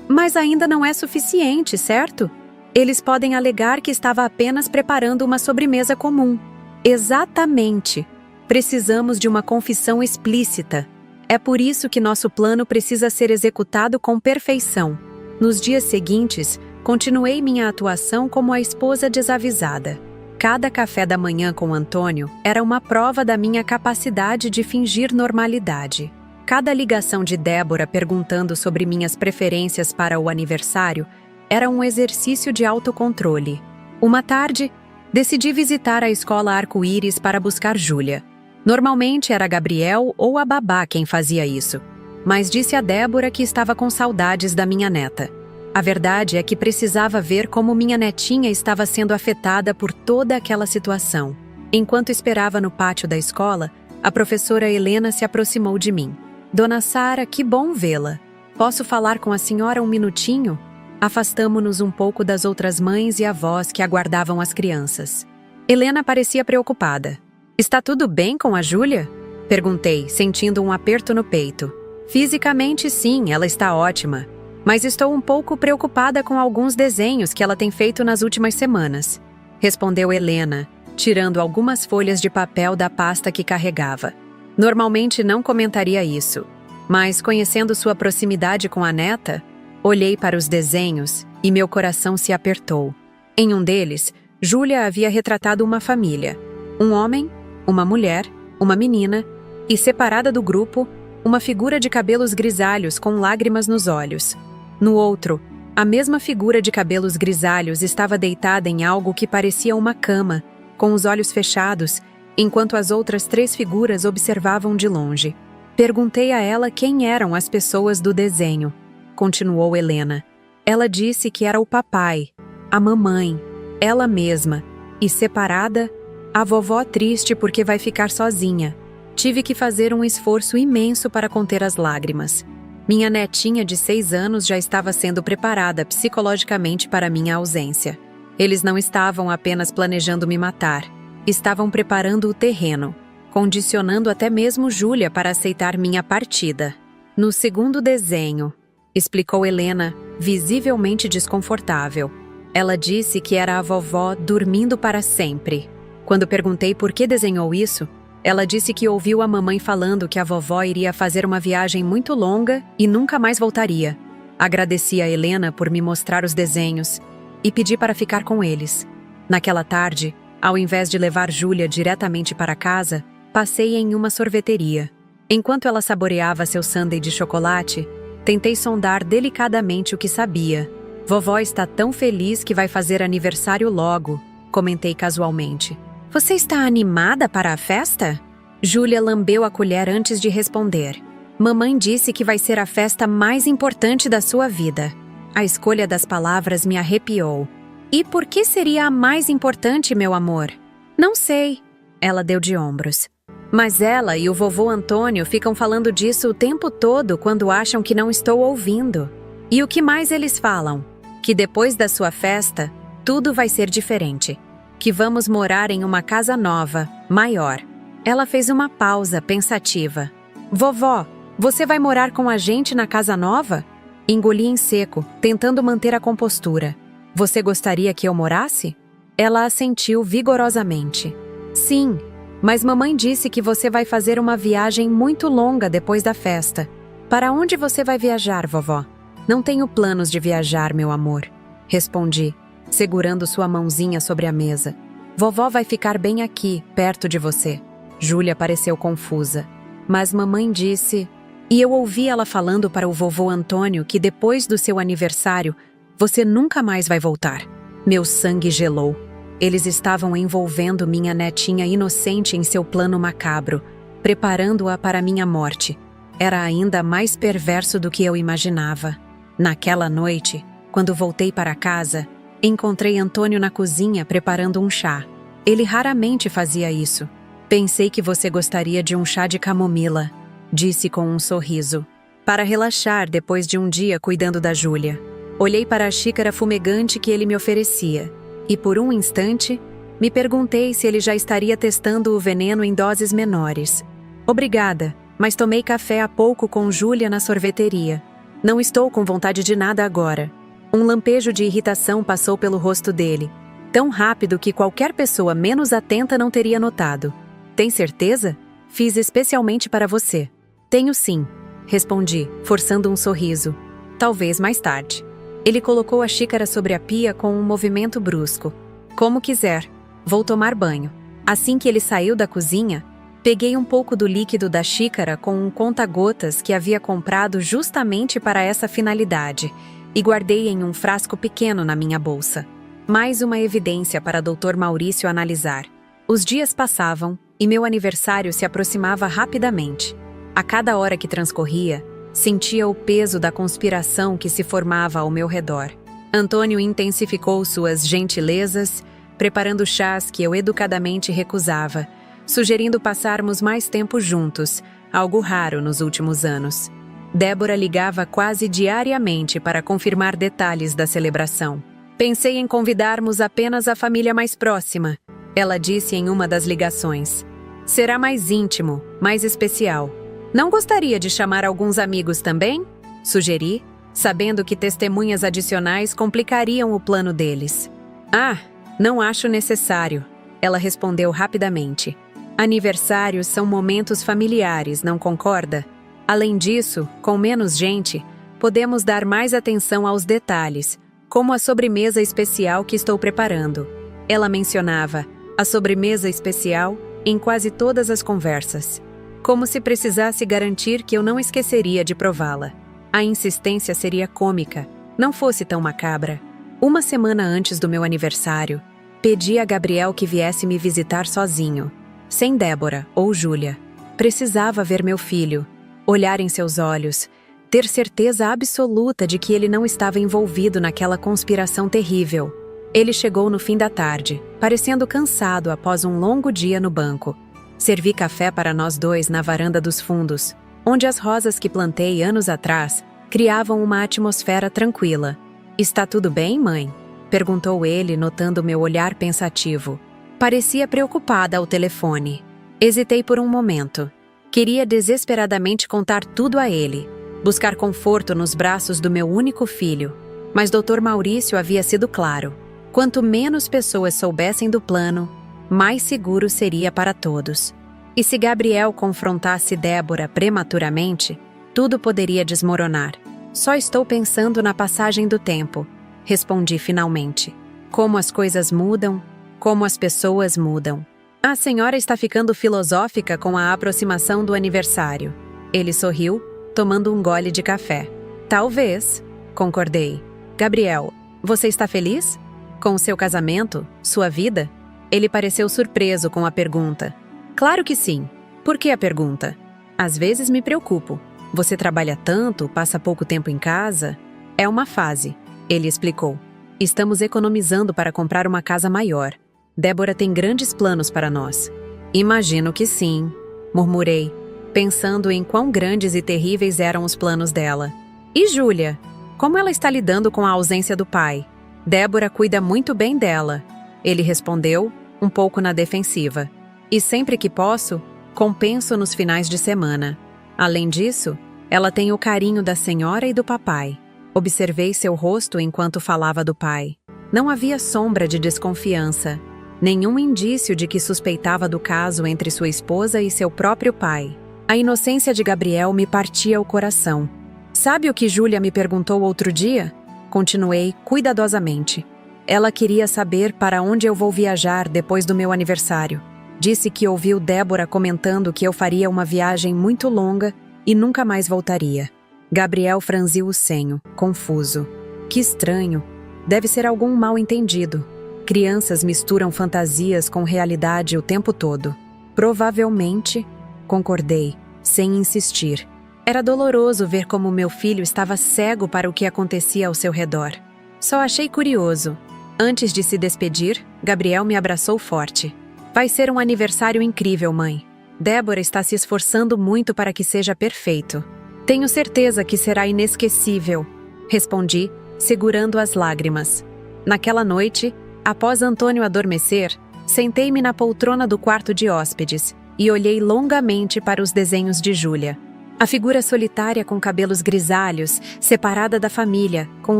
Mas ainda não é suficiente, certo? Eles podem alegar que estava apenas preparando uma sobremesa comum. Exatamente. Precisamos de uma confissão explícita. É por isso que nosso plano precisa ser executado com perfeição. Nos dias seguintes, continuei minha atuação como a esposa desavisada. Cada café da manhã com Antônio era uma prova da minha capacidade de fingir normalidade. Cada ligação de Débora perguntando sobre minhas preferências para o aniversário era um exercício de autocontrole. Uma tarde, decidi visitar a escola Arco-Íris para buscar Júlia. Normalmente era Gabriel ou a babá quem fazia isso, mas disse a Débora que estava com saudades da minha neta. A verdade é que precisava ver como minha netinha estava sendo afetada por toda aquela situação. Enquanto esperava no pátio da escola, a professora Helena se aproximou de mim. Dona Sara, que bom vê-la. Posso falar com a senhora um minutinho? Afastamo-nos um pouco das outras mães e avós que aguardavam as crianças. Helena parecia preocupada. Está tudo bem com a Júlia? Perguntei, sentindo um aperto no peito. Fisicamente, sim, ela está ótima. Mas estou um pouco preocupada com alguns desenhos que ela tem feito nas últimas semanas. Respondeu Helena, tirando algumas folhas de papel da pasta que carregava. Normalmente não comentaria isso, mas conhecendo sua proximidade com a neta, olhei para os desenhos e meu coração se apertou. Em um deles, Júlia havia retratado uma família. Um homem, uma mulher, uma menina e, separada do grupo, uma figura de cabelos grisalhos com lágrimas nos olhos. No outro, a mesma figura de cabelos grisalhos estava deitada em algo que parecia uma cama, com os olhos fechados, enquanto as outras 3 figuras observavam de longe. Perguntei a ela quem eram as pessoas do desenho. Continuou Helena. Ela disse que era o papai, a mamãe, ela mesma, e separada, a vovó triste porque vai ficar sozinha. Tive que fazer um esforço imenso para conter as lágrimas. Minha netinha de 6 anos já estava sendo preparada psicologicamente para minha ausência. Eles não estavam apenas planejando me matar. Estavam preparando o terreno, condicionando até mesmo Júlia para aceitar minha partida. No segundo desenho, explicou Helena, visivelmente desconfortável. Ela disse que era a vovó dormindo para sempre. Quando perguntei por que desenhou isso, ela disse que ouviu a mamãe falando que a vovó iria fazer uma viagem muito longa e nunca mais voltaria. Agradeci a Helena por me mostrar os desenhos e pedi para ficar com eles. Naquela tarde, ao invés de levar Júlia diretamente para casa, passei em uma sorveteria. Enquanto ela saboreava seu sundae de chocolate, tentei sondar delicadamente o que sabia. Vovó está tão feliz que vai fazer aniversário logo, comentei casualmente. Você está animada para a festa? Júlia lambeu a colher antes de responder. Mamãe disse que vai ser a festa mais importante da sua vida. A escolha das palavras me arrepiou. E por que seria a mais importante, meu amor? Não sei. Ela deu de ombros. Mas ela e o vovô Antônio ficam falando disso o tempo todo quando acham que não estou ouvindo. E o que mais eles falam? Que depois da sua festa, tudo vai ser diferente. Que vamos morar em uma casa nova, maior. Ela fez uma pausa, pensativa. Vovó, você vai morar com a gente na casa nova? Engoli em seco, tentando manter a compostura. Você gostaria que eu morasse? Ela assentiu vigorosamente. Sim, Mas mamãe disse que você vai fazer uma viagem muito longa depois da festa. Para onde você vai viajar, vovó? Não tenho planos de viajar, meu amor. Respondi, segurando sua mãozinha sobre a mesa. Vovó vai ficar bem aqui, perto de você. Júlia pareceu confusa. Mas mamãe disse... E eu ouvi ela falando para o vovô Antônio que depois do seu aniversário, você nunca mais vai voltar. Meu sangue gelou. Eles estavam envolvendo minha netinha inocente em seu plano macabro, preparando-a para minha morte. Era ainda mais perverso do que eu imaginava. Naquela noite, quando voltei para casa, encontrei Antônio na cozinha preparando um chá. Ele raramente fazia isso. Pensei que você gostaria de um chá de camomila, disse com um sorriso, para relaxar depois de um dia cuidando da Júlia. Olhei para a xícara fumegante que ele me oferecia, e por um instante, me perguntei se ele já estaria testando o veneno em doses menores. Obrigada, mas tomei café há pouco com Júlia na sorveteria. Não estou com vontade de nada agora. Um lampejo de irritação passou pelo rosto dele, tão rápido que qualquer pessoa menos atenta não teria notado. Tem certeza? Fiz especialmente para você. Tenho sim, respondi, forçando um sorriso. Talvez mais tarde. Ele colocou a xícara sobre a pia com um movimento brusco. Como quiser. Vou tomar banho. Assim que ele saiu da cozinha, peguei um pouco do líquido da xícara com um conta-gotas que havia comprado justamente para essa finalidade e guardei em um frasco pequeno na minha bolsa. Mais uma evidência para Dr. Maurício analisar. Os dias passavam e meu aniversário se aproximava rapidamente. A cada hora que transcorria, sentia o peso da conspiração que se formava ao meu redor. Antônio intensificou suas gentilezas, preparando chás que eu educadamente recusava, sugerindo passarmos mais tempo juntos, algo raro nos últimos anos. Débora ligava quase diariamente para confirmar detalhes da celebração. Pensei em convidarmos apenas a família mais próxima, ela disse em uma das ligações. Será mais íntimo, mais especial. Não gostaria de chamar alguns amigos também? Sugeri, sabendo que testemunhas adicionais complicariam o plano deles. Ah, não acho necessário, ela respondeu rapidamente. Aniversários são momentos familiares, não concorda? Além disso, com menos gente, podemos dar mais atenção aos detalhes, como a sobremesa especial que estou preparando. Ela mencionava a sobremesa especial em quase todas as conversas, como se precisasse garantir que eu não esqueceria de prová-la. A insistência seria cômica, não fosse tão macabra. Uma semana antes do meu aniversário, pedi a Gabriel que viesse me visitar sozinho, sem Débora ou Júlia. Precisava ver meu filho, olhar em seus olhos, ter certeza absoluta de que ele não estava envolvido naquela conspiração terrível. Ele chegou no fim da tarde, parecendo cansado após um longo dia no banco. Servi café para nós dois na varanda dos fundos, onde as rosas que plantei anos atrás criavam uma atmosfera tranquila. Está tudo bem, mãe? Perguntou ele, notando meu olhar pensativo. Parecia preocupada ao telefone. Hesitei por um momento. Queria desesperadamente contar tudo a ele, buscar conforto nos braços do meu único filho. Mas Dr. Maurício havia sido claro. Quanto menos pessoas soubessem do plano, mais seguro seria para todos. E se Gabriel confrontasse Débora prematuramente, tudo poderia desmoronar. Só estou pensando na passagem do tempo, respondi finalmente. Como as coisas mudam, como as pessoas mudam. A senhora está ficando filosófica com a aproximação do aniversário. Ele sorriu, tomando um gole de café. Talvez, concordei. Gabriel, você está feliz? Com o seu casamento, sua vida? Ele pareceu surpreso com a pergunta. Claro que sim. Por que a pergunta? Às vezes me preocupo. Você trabalha tanto, passa pouco tempo em casa? É uma fase, ele explicou. Estamos economizando para comprar uma casa maior. Débora tem grandes planos para nós. Imagino que sim, murmurei, pensando em quão grandes e terríveis eram os planos dela. E Júlia? Como ela está lidando com a ausência do pai? Débora cuida muito bem dela, ele respondeu, um pouco na defensiva. E sempre que posso, compenso nos finais de semana. Além disso, ela tem o carinho da senhora e do papai. Observei seu rosto enquanto falava do pai. Não havia sombra de desconfiança, Nenhum indício de que suspeitava do caso entre sua esposa e seu próprio pai. A inocência de Gabriel me partia o coração. Sabe o que Júlia me perguntou outro dia? Continuei cuidadosamente. Ela queria saber para onde eu vou viajar depois do meu aniversário. Disse que ouviu Débora comentando que eu faria uma viagem muito longa e nunca mais voltaria. Gabriel franziu o senho, confuso. Que estranho. Deve ser algum mal-entendido. Crianças misturam fantasias com realidade o tempo todo. Provavelmente, concordei, sem insistir. Era doloroso ver como meu filho estava cego para o que acontecia ao seu redor. Só achei curioso. Antes de se despedir, Gabriel me abraçou forte. Vai ser um aniversário incrível, mãe. Débora está se esforçando muito para que seja perfeito. Tenho certeza que será inesquecível, respondi, segurando as lágrimas. Naquela noite, após Antônio adormecer, sentei-me na poltrona do quarto de hóspedes e olhei longamente para os desenhos de Júlia. A figura solitária com cabelos grisalhos, separada da família, com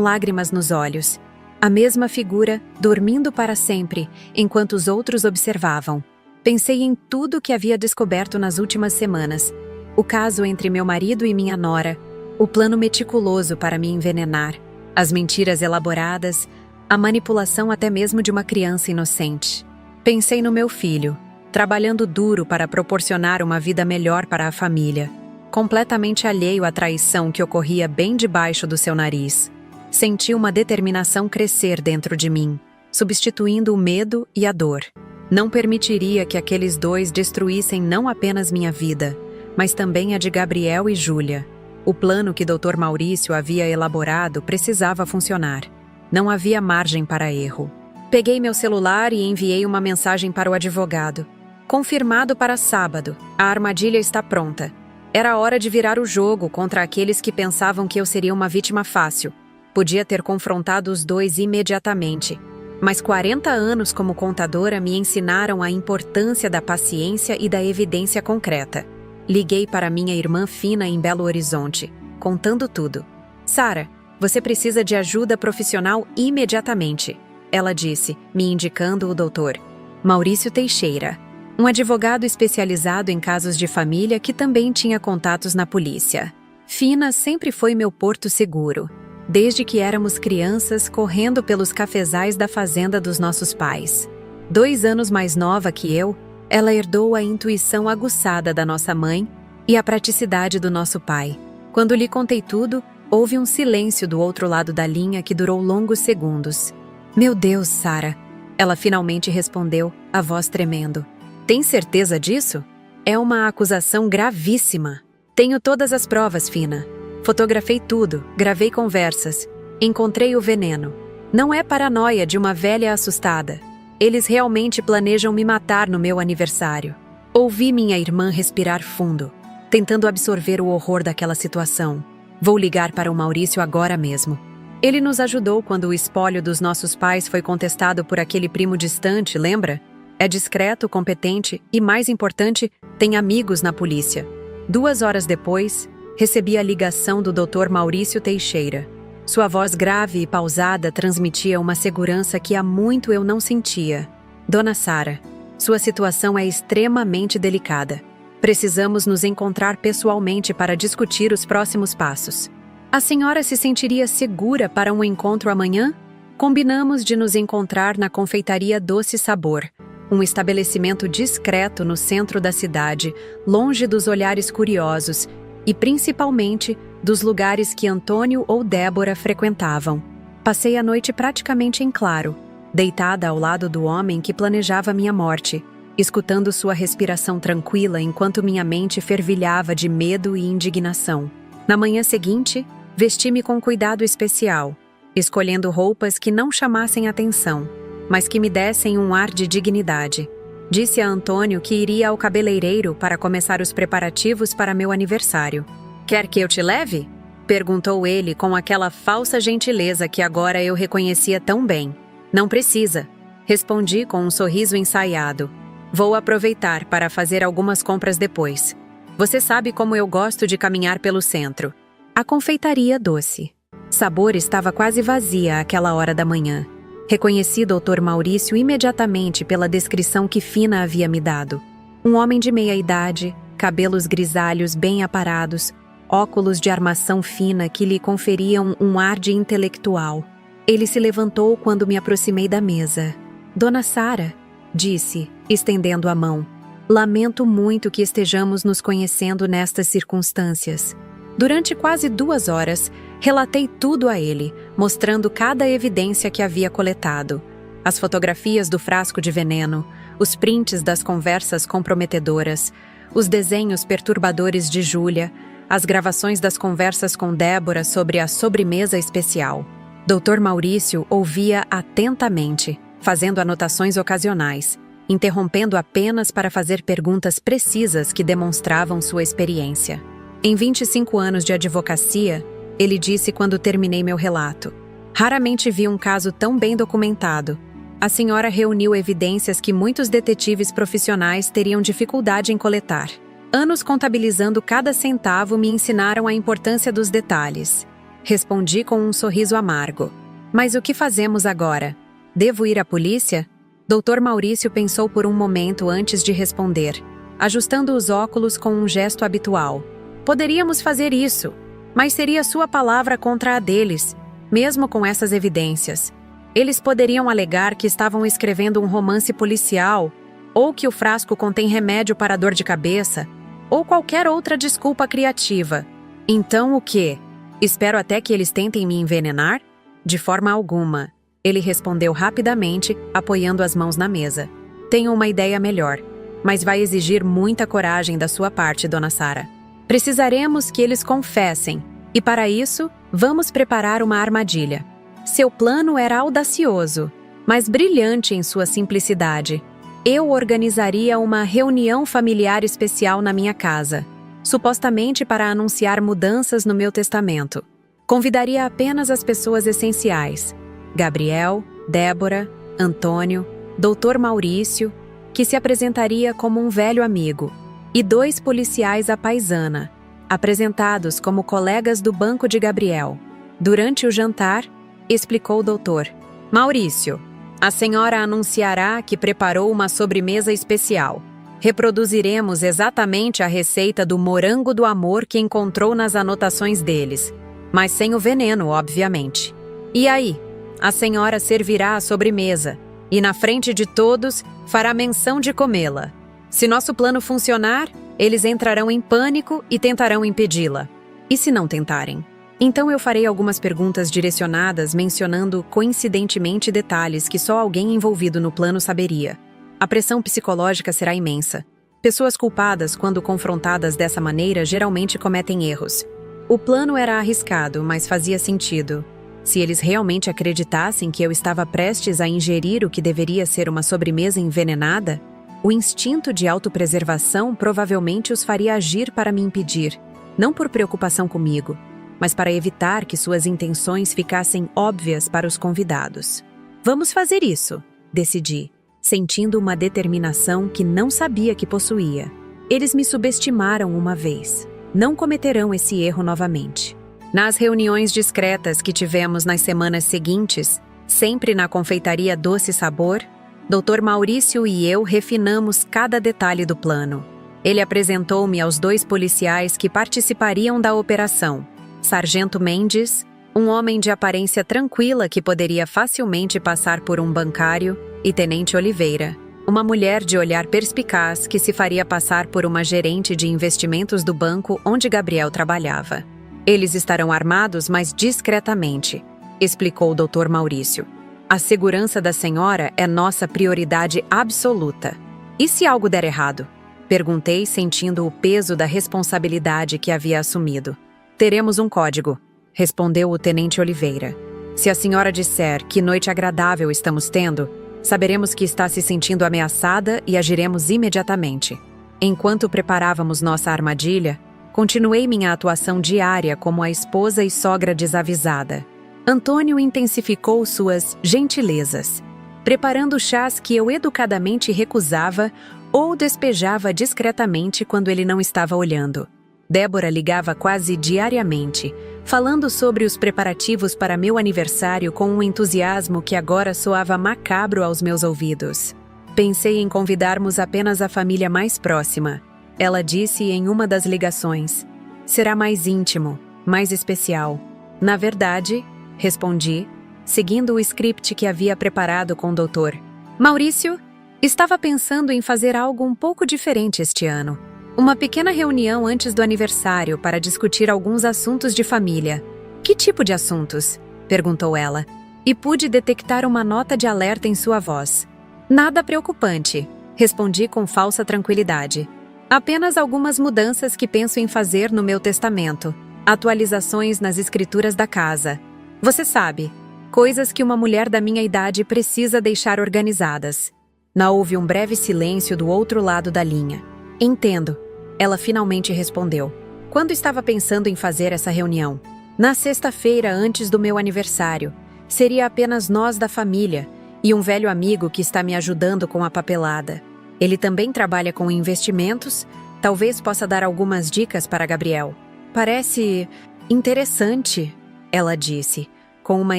lágrimas nos olhos. A mesma figura, dormindo para sempre, enquanto os outros observavam. Pensei em tudo que havia descoberto nas últimas semanas. O caso entre meu marido e minha nora, o plano meticuloso para me envenenar, as mentiras elaboradas, a manipulação até mesmo de uma criança inocente. Pensei no meu filho, trabalhando duro para proporcionar uma vida melhor para a família, completamente alheio à traição que ocorria bem debaixo do seu nariz. Senti uma determinação crescer dentro de mim, substituindo o medo e a dor. Não permitiria que aqueles dois destruíssem não apenas minha vida, mas também a de Gabriel e Júlia. O plano que Dr. Maurício havia elaborado precisava funcionar. Não havia margem para erro. Peguei meu celular e enviei uma mensagem para o advogado. Confirmado para sábado. A armadilha está pronta. Era hora de virar o jogo contra aqueles que pensavam que eu seria uma vítima fácil. Podia ter confrontado os dois imediatamente. Mas 40 anos como contadora me ensinaram a importância da paciência e da evidência concreta. Liguei para minha irmã Fina em Belo Horizonte, contando tudo. Sara, você precisa de ajuda profissional imediatamente, ela disse, me indicando o doutor Maurício Teixeira, um advogado especializado em casos de família que também tinha contatos na polícia. Fina sempre foi meu porto seguro, desde que éramos crianças correndo pelos cafezais da fazenda dos nossos pais. 2 anos mais nova que eu, ela herdou a intuição aguçada da nossa mãe e a praticidade do nosso pai. Quando lhe contei tudo, houve um silêncio do outro lado da linha que durou longos segundos. Meu Deus, Sara, ela finalmente respondeu, a voz tremendo. Tem certeza disso? É uma acusação gravíssima. Tenho todas as provas, Fina. Fotografei tudo, gravei conversas. Encontrei o veneno. Não é paranoia de uma velha assustada. Eles realmente planejam me matar no meu aniversário. Ouvi minha irmã respirar fundo, tentando absorver o horror daquela situação. Vou ligar para o Maurício agora mesmo. Ele nos ajudou quando o espólio dos nossos pais foi contestado por aquele primo distante, lembra? É discreto, competente e, mais importante, tem amigos na polícia. 2 horas depois, recebi a ligação do Dr. Maurício Teixeira. Sua voz grave e pausada transmitia uma segurança que há muito eu não sentia. Dona Sara, sua situação é extremamente delicada. Precisamos nos encontrar pessoalmente para discutir os próximos passos. A senhora se sentiria segura para um encontro amanhã? Combinamos de nos encontrar na Confeitaria Doce Sabor, um estabelecimento discreto no centro da cidade, longe dos olhares curiosos e, principalmente, dos lugares que Antônio ou Débora frequentavam. Passei a noite praticamente em claro, deitada ao lado do homem que planejava minha morte, escutando sua respiração tranquila enquanto minha mente fervilhava de medo e indignação. Na manhã seguinte, vesti-me com cuidado especial, escolhendo roupas que não chamassem atenção, mas que me dessem um ar de dignidade. Disse a Antônio que iria ao cabeleireiro para começar os preparativos para meu aniversário. Quer que eu te leve? Perguntou ele com aquela falsa gentileza que agora eu reconhecia tão bem. Não precisa, respondi com um sorriso ensaiado. Vou aproveitar para fazer algumas compras depois. Você sabe como eu gosto de caminhar pelo centro. A confeitaria doce. Sabor estava quase vazia àquela hora da manhã. Reconheci Dr. Maurício imediatamente pela descrição que Fina havia me dado. Um homem de meia idade, cabelos grisalhos bem aparados, óculos de armação fina que lhe conferiam um ar de intelectual. Ele se levantou quando me aproximei da mesa. Dona Sara, disse, estendendo a mão. Lamento muito que estejamos nos conhecendo nestas circunstâncias. Durante quase 2 horas, relatei tudo a ele, mostrando cada evidência que havia coletado. As fotografias do frasco de veneno, os prints das conversas comprometedoras, os desenhos perturbadores de Júlia, as gravações das conversas com Débora sobre a sobremesa especial. Dr. Maurício ouvia atentamente, fazendo anotações ocasionais, interrompendo apenas para fazer perguntas precisas que demonstravam sua experiência. Em 25 anos de advocacia, ele disse quando terminei meu relato, raramente vi um caso tão bem documentado. A senhora reuniu evidências que muitos detetives profissionais teriam dificuldade em coletar. Anos contabilizando cada centavo me ensinaram a importância dos detalhes. Respondi com um sorriso amargo. Mas o que fazemos agora? Devo ir à polícia? Dr. Maurício pensou por um momento antes de responder, ajustando os óculos com um gesto habitual. Poderíamos fazer isso, mas seria sua palavra contra a deles, mesmo com essas evidências. Eles poderiam alegar que estavam escrevendo um romance policial, ou que o frasco contém remédio para dor de cabeça, ou qualquer outra desculpa criativa. Então o quê? Espero até que eles tentem me envenenar? De forma alguma. Ele respondeu rapidamente, apoiando as mãos na mesa. Tenho uma ideia melhor, mas vai exigir muita coragem da sua parte, Dona Sara. Precisaremos que eles confessem, e para isso, vamos preparar uma armadilha. Seu plano era audacioso, mas brilhante em sua simplicidade. Eu organizaria uma reunião familiar especial na minha casa, supostamente para anunciar mudanças no meu testamento. Convidaria apenas as pessoas essenciais: Gabriel, Débora, Antônio, Dr. Maurício, que se apresentaria como um velho amigo, e 2 policiais à paisana, apresentados como colegas do banco de Gabriel. Durante o jantar, explicou o doutor. Maurício, a senhora anunciará que preparou uma sobremesa especial. Reproduziremos exatamente a receita do morango do amor que encontrou nas anotações deles, mas sem o veneno, obviamente. E aí, a senhora servirá a sobremesa, e na frente de todos fará menção de comê-la. Se nosso plano funcionar, eles entrarão em pânico e tentarão impedi-la. E se não tentarem? Então eu farei algumas perguntas direcionadas mencionando coincidentemente detalhes que só alguém envolvido no plano saberia. A pressão psicológica será imensa. Pessoas culpadas, quando confrontadas dessa maneira, geralmente cometem erros. O plano era arriscado, mas fazia sentido. Se eles realmente acreditassem que eu estava prestes a ingerir o que deveria ser uma sobremesa envenenada, o instinto de autopreservação provavelmente os faria agir para me impedir, não por preocupação comigo, mas para evitar que suas intenções ficassem óbvias para os convidados. Vamos fazer isso, decidi, sentindo uma determinação que não sabia que possuía. Eles me subestimaram uma vez. Não cometerão esse erro novamente. Nas reuniões discretas que tivemos nas semanas seguintes, sempre na confeitaria Doce Sabor, Dr. Maurício e eu refinamos cada detalhe do plano. Ele apresentou-me aos 2 policiais que participariam da operação. Sargento Mendes, um homem de aparência tranquila que poderia facilmente passar por um bancário, e Tenente Oliveira, uma mulher de olhar perspicaz que se faria passar por uma gerente de investimentos do banco onde Gabriel trabalhava. Eles estarão armados, mas discretamente, explicou o Dr. Maurício. A segurança da senhora é nossa prioridade absoluta. E se algo der errado? Perguntei, sentindo o peso da responsabilidade que havia assumido. Teremos um código, respondeu o Tenente Oliveira. Se a senhora disser que noite agradável estamos tendo, saberemos que está se sentindo ameaçada e agiremos imediatamente. Enquanto preparávamos nossa armadilha, continuei minha atuação diária como a esposa e sogra desavisada. Antônio intensificou suas gentilezas, preparando chás que eu educadamente recusava ou despejava discretamente quando ele não estava olhando. Débora ligava quase diariamente, falando sobre os preparativos para meu aniversário com um entusiasmo que agora soava macabro aos meus ouvidos. Pensei em convidarmos apenas a família mais próxima, ela disse em uma das ligações. Será mais íntimo, mais especial. Na verdade, respondi, seguindo o script que havia preparado com o doutor. Maurício, estava pensando em fazer algo um pouco diferente este ano. Uma pequena reunião antes do aniversário para discutir alguns assuntos de família. Que tipo de assuntos? Perguntou ela. E pude detectar uma nota de alerta em sua voz. Nada preocupante, respondi com falsa tranquilidade. Apenas algumas mudanças que penso em fazer no meu testamento. Atualizações nas escrituras da casa. Você sabe, coisas que uma mulher da minha idade precisa deixar organizadas. Não houve um breve silêncio do outro lado da linha. Entendo. Ela finalmente respondeu. Quando estava pensando em fazer essa reunião? Na sexta-feira antes do meu aniversário. Seria apenas nós da família e um velho amigo que está me ajudando com a papelada. Ele também trabalha com investimentos, talvez possa dar algumas dicas para Gabriel. Parece interessante, ela disse, com uma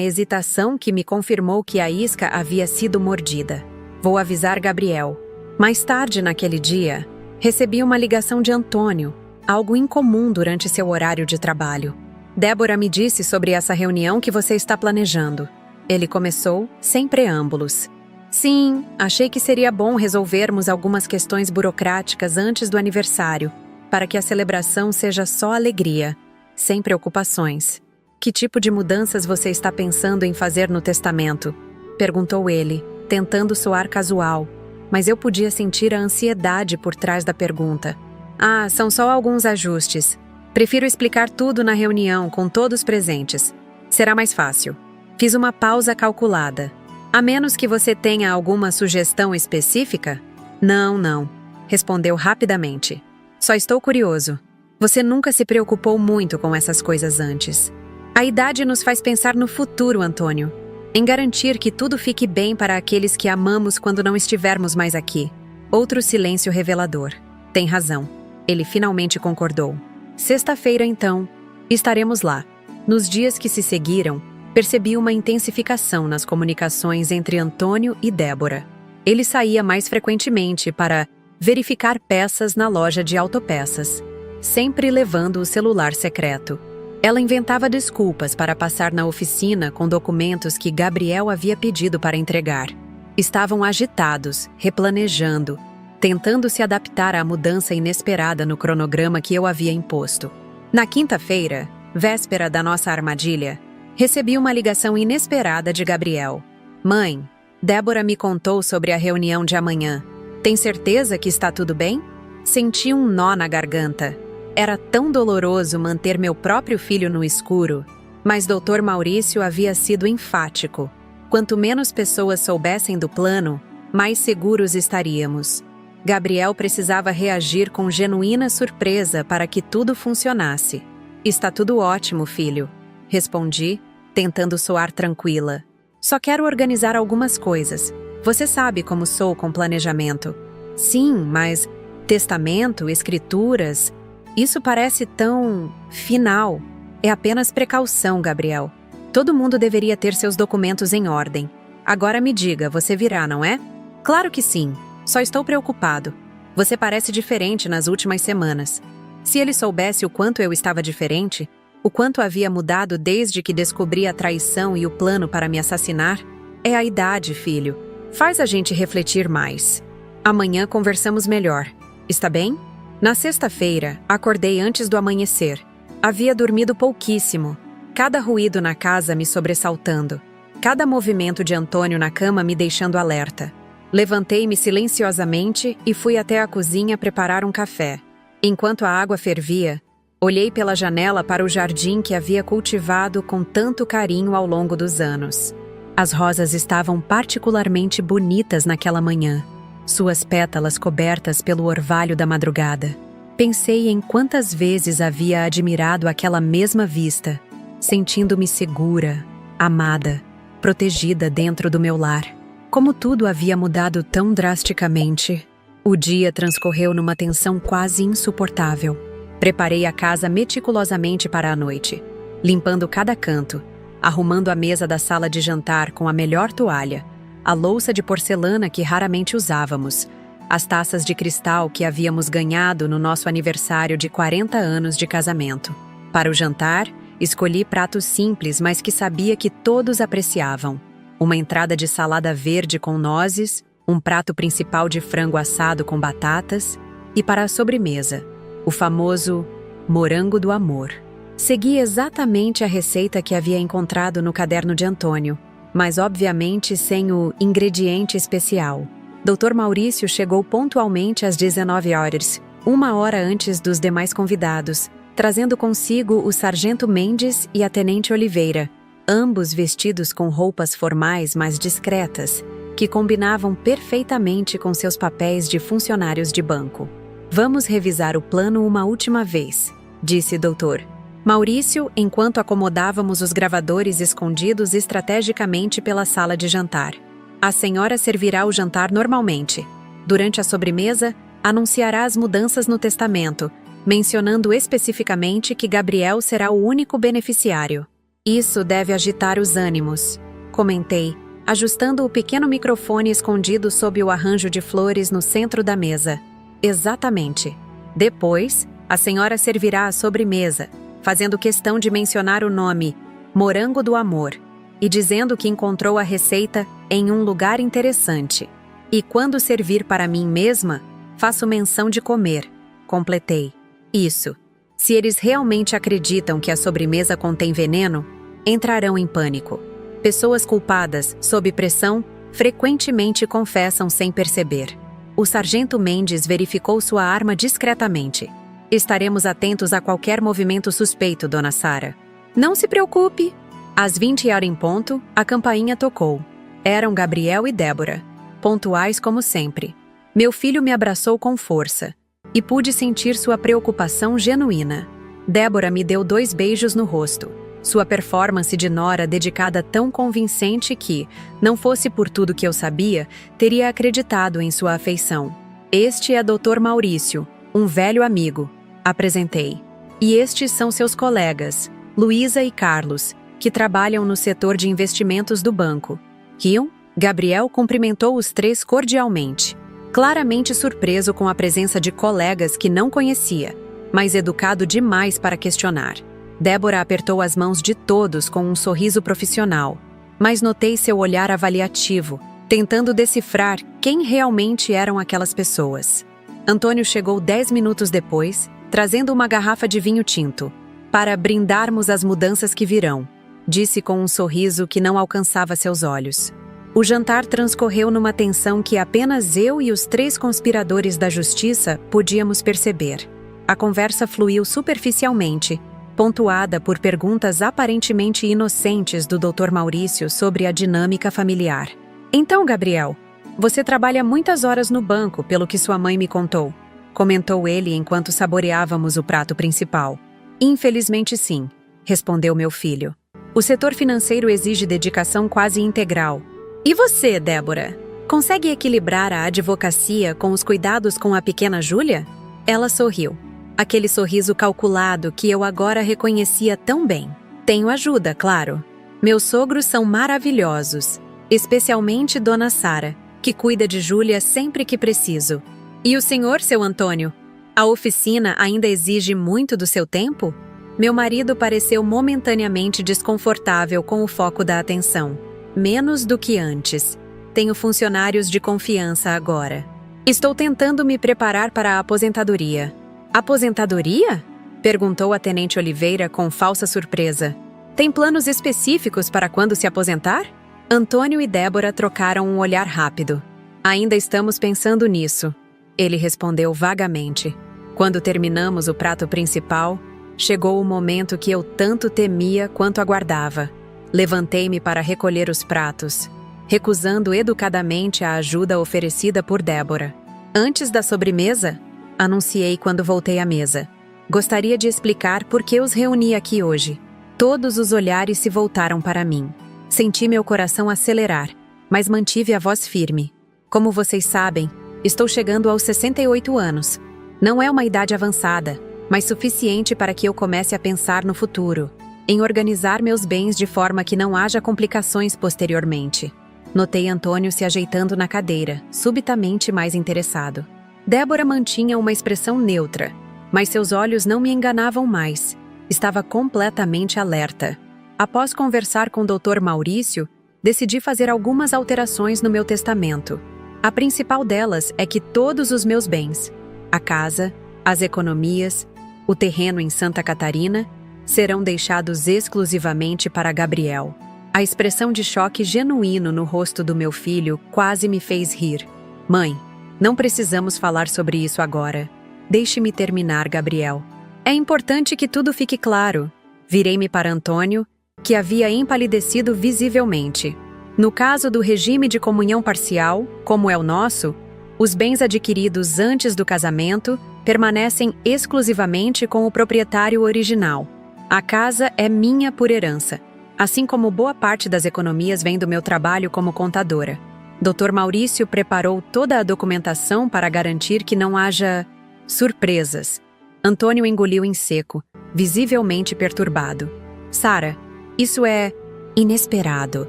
hesitação que me confirmou que a isca havia sido mordida. Vou avisar Gabriel. Mais tarde naquele dia, recebi uma ligação de Antônio, algo incomum durante seu horário de trabalho. Débora me disse sobre essa reunião que você está planejando. Ele começou, sem preâmbulos. Sim, achei que seria bom resolvermos algumas questões burocráticas antes do aniversário, para que a celebração seja só alegria, sem preocupações. Que tipo de mudanças você está pensando em fazer no testamento? Perguntou ele, tentando soar casual, mas eu podia sentir a ansiedade por trás da pergunta. Ah, são só alguns ajustes. Prefiro explicar tudo na reunião com todos presentes. Será mais fácil. Fiz uma pausa calculada. A menos que você tenha alguma sugestão específica? Não, respondeu rapidamente. Só estou curioso. Você nunca se preocupou muito com essas coisas antes. A idade nos faz pensar no futuro, Antônio. Em garantir que tudo fique bem para aqueles que amamos quando não estivermos mais aqui. Outro silêncio revelador. Tem razão. Ele finalmente concordou. Sexta-feira, então, estaremos lá. Nos dias que se seguiram, percebi uma intensificação nas comunicações entre Antônio e Débora. Ele saía mais frequentemente para verificar peças na loja de autopeças, sempre levando o celular secreto. Ela inventava desculpas para passar na oficina com documentos que Gabriel havia pedido para entregar. Estavam agitados, replanejando, tentando se adaptar à mudança inesperada no cronograma que eu havia imposto. Na quinta-feira, véspera da nossa armadilha, recebi uma ligação inesperada de Gabriel. Mãe, Débora me contou sobre a reunião de amanhã. Tem certeza que está tudo bem? Senti um nó na garganta. Era tão doloroso manter meu próprio filho no escuro, mas Dr. Maurício havia sido enfático. Quanto menos pessoas soubessem do plano, mais seguros estaríamos. Gabriel precisava reagir com genuína surpresa para que tudo funcionasse. Está tudo ótimo, filho. Respondi, tentando soar tranquila. Só quero organizar algumas coisas. Você sabe como sou com planejamento. Sim, mas testamento, escrituras, isso parece tão final. É apenas precaução, Gabriel. Todo mundo deveria ter seus documentos em ordem. Agora me diga, você virá, não é? Claro que sim. Só estou preocupado. Você parece diferente nas últimas semanas. Se ele soubesse o quanto eu estava diferente, o quanto havia mudado desde que descobri a traição e o plano para me assassinar, é a idade, filho. Faz a gente refletir mais. Amanhã conversamos melhor. Está bem? Na sexta-feira, acordei antes do amanhecer. Havia dormido pouquíssimo. Cada ruído na casa me sobressaltando. Cada movimento de Antônio na cama me deixando alerta. Levantei-me silenciosamente e fui até a cozinha preparar um café. Enquanto a água fervia, olhei pela janela para o jardim que havia cultivado com tanto carinho ao longo dos anos. As rosas estavam particularmente bonitas naquela manhã, suas pétalas cobertas pelo orvalho da madrugada. Pensei em quantas vezes havia admirado aquela mesma vista, sentindo-me segura, amada, protegida dentro do meu lar. Como tudo havia mudado tão drasticamente. O dia transcorreu numa tensão quase insuportável. Preparei a casa meticulosamente para a noite. limpando cada canto, arrumando a mesa da sala de jantar com a melhor toalha, a louça de porcelana que raramente usávamos, as taças de cristal que havíamos ganhado no nosso aniversário de 40 anos de casamento. Para o jantar, escolhi pratos simples, mas que sabia que todos apreciavam. Uma entrada de salada verde com nozes, um prato principal de frango assado com batatas e, para a sobremesa, o famoso morango do amor. Segui exatamente a receita que havia encontrado no caderno de Antônio, mas obviamente sem o ingrediente especial. Dr. Maurício chegou pontualmente às 19 horas, 1 hora antes dos demais convidados, trazendo consigo o Sargento Mendes e a Tenente Oliveira, ambos vestidos com roupas formais mas discretas, que combinavam perfeitamente com seus papéis de funcionários de banco. Vamos revisar o plano uma última vez, disse o doutor Maurício, enquanto acomodávamos os gravadores escondidos estrategicamente pela sala de jantar. A senhora servirá o jantar normalmente. Durante a sobremesa, anunciará as mudanças no testamento, mencionando especificamente que Gabriel será o único beneficiário. Isso deve agitar os ânimos, comentei, ajustando o pequeno microfone escondido sob o arranjo de flores no centro da mesa. Exatamente. Depois, a senhora servirá a sobremesa, fazendo questão de mencionar o nome Morango do Amor e dizendo que encontrou a receita em um lugar interessante. E quando servir para mim mesma, faço menção de comer, completei. Isso. Se eles realmente acreditam que a sobremesa contém veneno, entrarão em pânico. Pessoas culpadas, sob pressão, frequentemente confessam sem perceber. O Sargento Mendes verificou sua arma discretamente. Estaremos atentos a qualquer movimento suspeito, Dona Sara. Não se preocupe. Às 20 horas em ponto, a campainha tocou. Eram Gabriel e Débora, pontuais como sempre. Meu filho me abraçou com força e pude sentir sua preocupação genuína. Débora me deu 2 beijos no rosto. Sua performance de nora dedicada tão convincente que, não fosse por tudo que eu sabia, teria acreditado em sua afeição. Este é Dr. Maurício, um velho amigo, apresentei. E estes são seus colegas, Luísa e Carlos, que trabalham no setor de investimentos do banco. Riam? Gabriel cumprimentou os 3 cordialmente, claramente surpreso com a presença de colegas que não conhecia, mas educado demais para questionar. Débora apertou as mãos de todos com um sorriso profissional, mas notei seu olhar avaliativo, tentando decifrar quem realmente eram aquelas pessoas. Antônio chegou 10 minutos depois, trazendo uma garrafa de vinho tinto, para brindarmos as mudanças que virão, disse com um sorriso que não alcançava seus olhos. O jantar transcorreu numa tensão que apenas eu e os 3 conspiradores da justiça podíamos perceber. A conversa fluiu superficialmente, pontuada por perguntas aparentemente inocentes do Dr. Maurício sobre a dinâmica familiar. Então, Gabriel, você trabalha muitas horas no banco, pelo que sua mãe me contou, comentou ele enquanto saboreávamos o prato principal. Infelizmente sim, respondeu meu filho. O setor financeiro exige dedicação quase integral. E você, Débora? Consegue equilibrar a advocacia com os cuidados com a pequena Júlia? Ela sorriu. Aquele sorriso calculado que eu agora reconhecia tão bem. Tenho ajuda, claro. Meus sogros são maravilhosos, especialmente Dona Sara, que cuida de Júlia sempre que preciso. E o senhor, seu Antônio? A oficina ainda exige muito do seu tempo? Meu marido pareceu momentaneamente desconfortável com o foco da atenção. Menos do que antes. Tenho funcionários de confiança agora. Estou tentando me preparar para a aposentadoria. Aposentadoria? Perguntou a Tenente Oliveira com falsa surpresa. Tem planos específicos para quando se aposentar? Antônio e Débora trocaram um olhar rápido. Ainda estamos pensando nisso, ele respondeu vagamente. Quando terminamos o prato principal, chegou o momento que eu tanto temia quanto aguardava. Levantei-me para recolher os pratos, recusando educadamente a ajuda oferecida por Débora. Antes da sobremesa, anunciei quando voltei à mesa. Gostaria de explicar por que os reuni aqui hoje. Todos os olhares se voltaram para mim. Senti meu coração acelerar, mas mantive a voz firme. Como vocês sabem, estou chegando aos 68 anos. Não é uma idade avançada, mas suficiente para que eu comece a pensar no futuro. em organizar meus bens de forma que não haja complicações posteriormente. Notei Antônio se ajeitando na cadeira, subitamente mais interessado. Débora mantinha uma expressão neutra, mas seus olhos não me enganavam mais. Estava completamente alerta. Após conversar com o Dr. Maurício, decidi fazer algumas alterações no meu testamento. A principal delas é que todos os meus bens, a casa, as economias, o terreno em Santa Catarina, serão deixados exclusivamente para Gabriel. A expressão de choque genuíno no rosto do meu filho quase me fez rir. Mãe, não precisamos falar sobre isso agora. Deixe-me terminar, Gabriel. É importante que tudo fique claro. Virei-me para Antônio, que havia empalidecido visivelmente. No caso do regime de comunhão parcial, como é o nosso, os bens adquiridos antes do casamento permanecem exclusivamente com o proprietário original. A casa é minha por herança, assim como boa parte das economias vem do meu trabalho como contadora. Dr. Maurício preparou toda a documentação para garantir que não haja surpresas. Antônio engoliu em seco, visivelmente perturbado. Sara, isso é inesperado.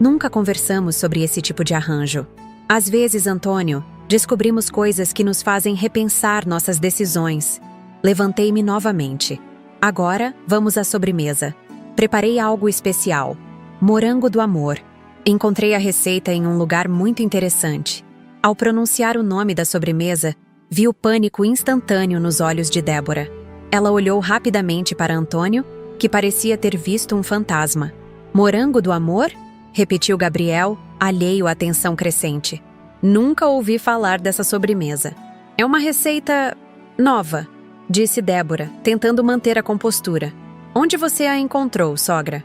Nunca conversamos sobre esse tipo de arranjo. Às vezes, Antônio, descobrimos coisas que nos fazem repensar nossas decisões. Levantei-me novamente. Agora, vamos à sobremesa. Preparei algo especial. Morango do amor. Encontrei a receita em um lugar muito interessante. Ao pronunciar o nome da sobremesa, vi o pânico instantâneo nos olhos de Débora. Ela olhou rapidamente para Antônio, que parecia ter visto um fantasma. Morango do amor? Repetiu Gabriel, alheio à tensão crescente. Nunca ouvi falar dessa sobremesa. É uma receita nova, disse Débora, tentando manter a compostura. Onde você a encontrou, sogra?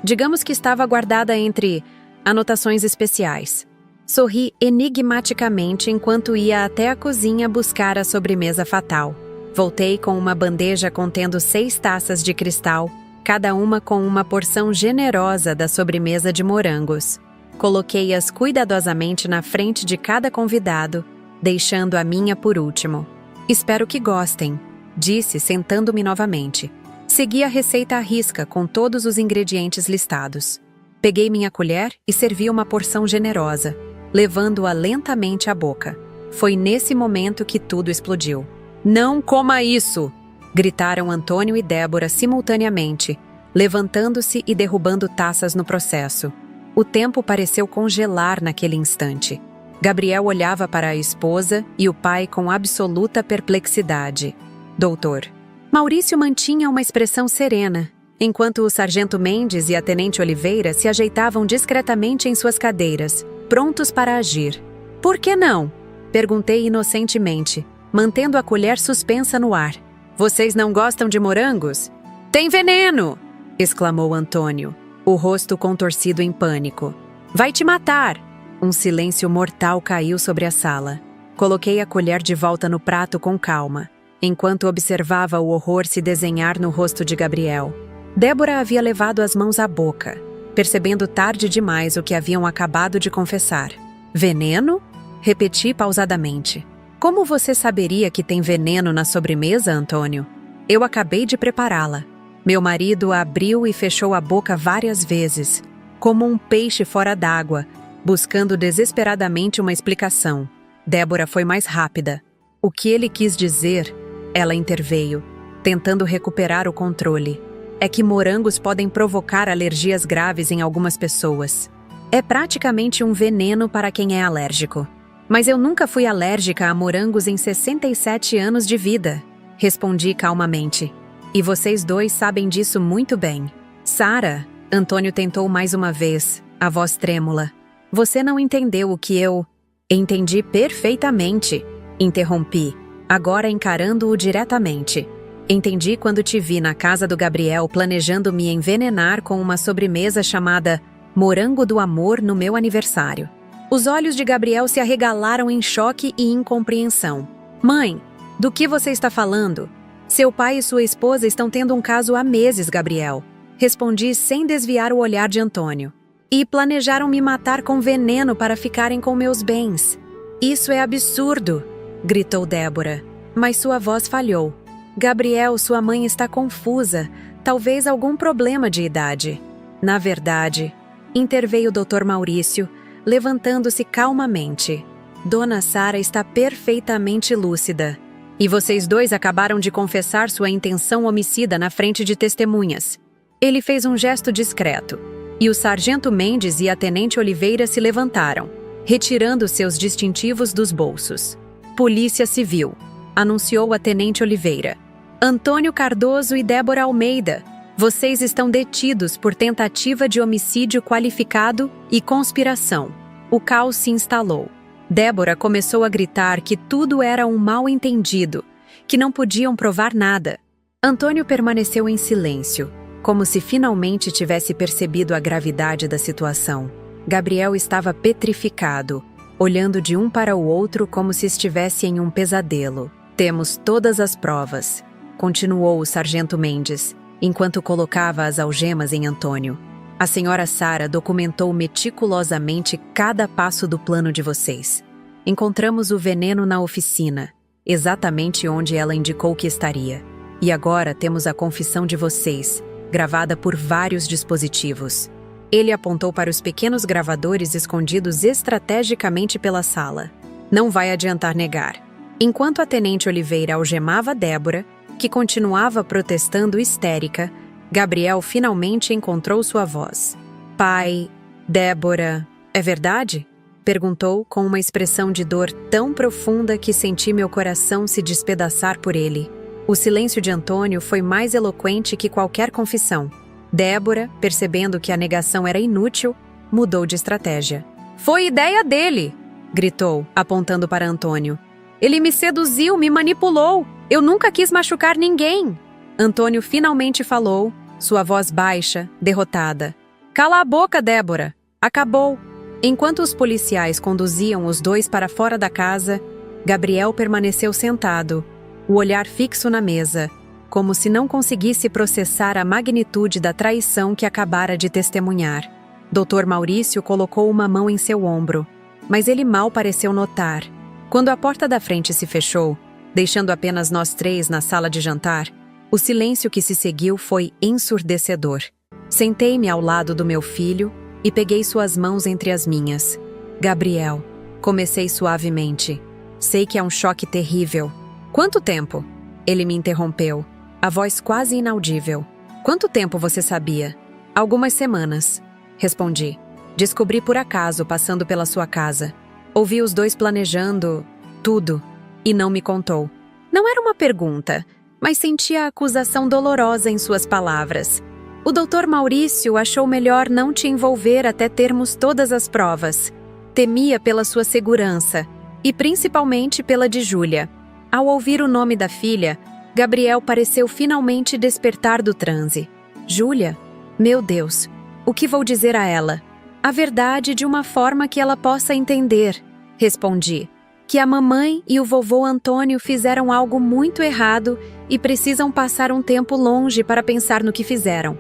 Digamos que estava guardada entre anotações especiais. Sorri enigmaticamente enquanto ia até a cozinha buscar a sobremesa fatal. Voltei com uma bandeja contendo 6 taças de cristal, cada uma com uma porção generosa da sobremesa de morangos. Coloquei-as cuidadosamente na frente de cada convidado, deixando a minha por último. Espero que gostem, disse, sentando-me novamente. Segui a receita à risca com todos os ingredientes listados. Peguei minha colher e servi uma porção generosa, levando-a lentamente à boca. Foi nesse momento que tudo explodiu. Não coma isso! Gritaram Antônio e Débora simultaneamente, levantando-se e derrubando taças no processo. O tempo pareceu congelar naquele instante. Gabriel olhava para a esposa e o pai com absoluta perplexidade. Doutor. Maurício mantinha uma expressão serena, enquanto o sargento Mendes e a tenente Oliveira se ajeitavam discretamente em suas cadeiras, prontos para agir. Por que não? Perguntei inocentemente, mantendo a colher suspensa no ar. Vocês não gostam de morangos? Tem veneno! Exclamou Antônio, o rosto contorcido em pânico. Vai te matar! Um silêncio mortal caiu sobre a sala. Coloquei a colher de volta no prato com calma, enquanto observava o horror se desenhar no rosto de Gabriel. Débora havia levado as mãos à boca, percebendo tarde demais o que haviam acabado de confessar. Veneno? Repeti pausadamente. Como você saberia que tem veneno na sobremesa, Antônio? Eu acabei de prepará-la. Meu marido abriu e fechou a boca várias vezes, como um peixe fora d'água, buscando desesperadamente uma explicação. Débora foi mais rápida. O que ele quis dizer, ela interveio, tentando recuperar o controle, é que morangos podem provocar alergias graves em algumas pessoas. É praticamente um veneno para quem é alérgico. Mas eu nunca fui alérgica a morangos em 67 anos de vida, respondi calmamente. E vocês dois sabem disso muito bem. Sara, Antônio tentou mais uma vez, a voz trêmula. Você não entendeu o que eu... Entendi perfeitamente, interrompi, agora encarando-o diretamente. Entendi quando te vi na casa do Gabriel planejando me envenenar com uma sobremesa chamada Morango do Amor no meu aniversário. Os olhos de Gabriel se arregalaram em choque e incompreensão. Mãe, do que você está falando? Seu pai e sua esposa estão tendo um caso há meses, Gabriel. Respondi sem desviar o olhar de Antônio. E planejaram me matar com veneno para ficarem com meus bens. Isso é absurdo, gritou Débora, mas sua voz falhou. Gabriel, sua mãe está confusa. Talvez algum problema de idade. Na verdade, interveio o Dr. Maurício, levantando-se calmamente. Dona Sara está perfeitamente lúcida. E vocês dois acabaram de confessar sua intenção homicida na frente de testemunhas. Ele fez um gesto discreto, e o sargento Mendes e a tenente Oliveira se levantaram, retirando seus distintivos dos bolsos. Polícia Civil, anunciou a tenente Oliveira. Antônio Cardoso e Débora Almeida, vocês estão detidos por tentativa de homicídio qualificado e conspiração. O caos se instalou. Débora começou a gritar que tudo era um mal-entendido, que não podiam provar nada. Antônio permaneceu em silêncio, como se finalmente tivesse percebido a gravidade da situação. Gabriel estava petrificado, olhando de um para o outro como se estivesse em um pesadelo. Temos todas as provas, continuou o sargento Mendes, enquanto colocava as algemas em Antônio. A senhora Sara documentou meticulosamente cada passo do plano de vocês. Encontramos o veneno na oficina, exatamente onde ela indicou que estaria. E agora temos a confissão de vocês, gravada por vários dispositivos. Ele apontou para os pequenos gravadores escondidos estrategicamente pela sala. Não vai adiantar negar. Enquanto a tenente Oliveira algemava Débora, que continuava protestando histérica, Gabriel finalmente encontrou sua voz. Pai, Débora, é verdade? Perguntou com uma expressão de dor tão profunda que senti meu coração se despedaçar por ele. O silêncio de Antônio foi mais eloquente que qualquer confissão. Débora, percebendo que a negação era inútil, mudou de estratégia. Foi ideia dele! Gritou, apontando para Antônio. Ele me seduziu, me manipulou! Eu nunca quis machucar ninguém! Antônio finalmente falou, sua voz baixa, derrotada. Cala a boca, Débora! Acabou! Enquanto os policiais conduziam os dois para fora da casa, Gabriel permaneceu sentado, o olhar fixo na mesa, como se não conseguisse processar a magnitude da traição que acabara de testemunhar. Dr. Maurício colocou uma mão em seu ombro, mas ele mal pareceu notar. Quando a porta da frente se fechou, deixando apenas nós três na sala de jantar, o silêncio que se seguiu foi ensurdecedor. Sentei-me ao lado do meu filho e peguei suas mãos entre as minhas. Gabriel, comecei suavemente. Sei que é um choque terrível. Quanto tempo? Ele me interrompeu, a voz quase inaudível. Quanto tempo você sabia? Algumas semanas, respondi. Descobri por acaso passando pela sua casa. Ouvi os dois planejando tudo e não me contou. Não era uma pergunta, mas senti a acusação dolorosa em suas palavras. O Dr. Maurício achou melhor não te envolver até termos todas as provas. Temia pela sua segurança e principalmente pela de Júlia. Ao ouvir o nome da filha, Gabriel pareceu finalmente despertar do transe. Júlia? Meu Deus, o que vou dizer a ela? A verdade de uma forma que ela possa entender, respondi. Que a mamãe e o vovô Antônio fizeram algo muito errado e precisam passar um tempo longe para pensar no que fizeram.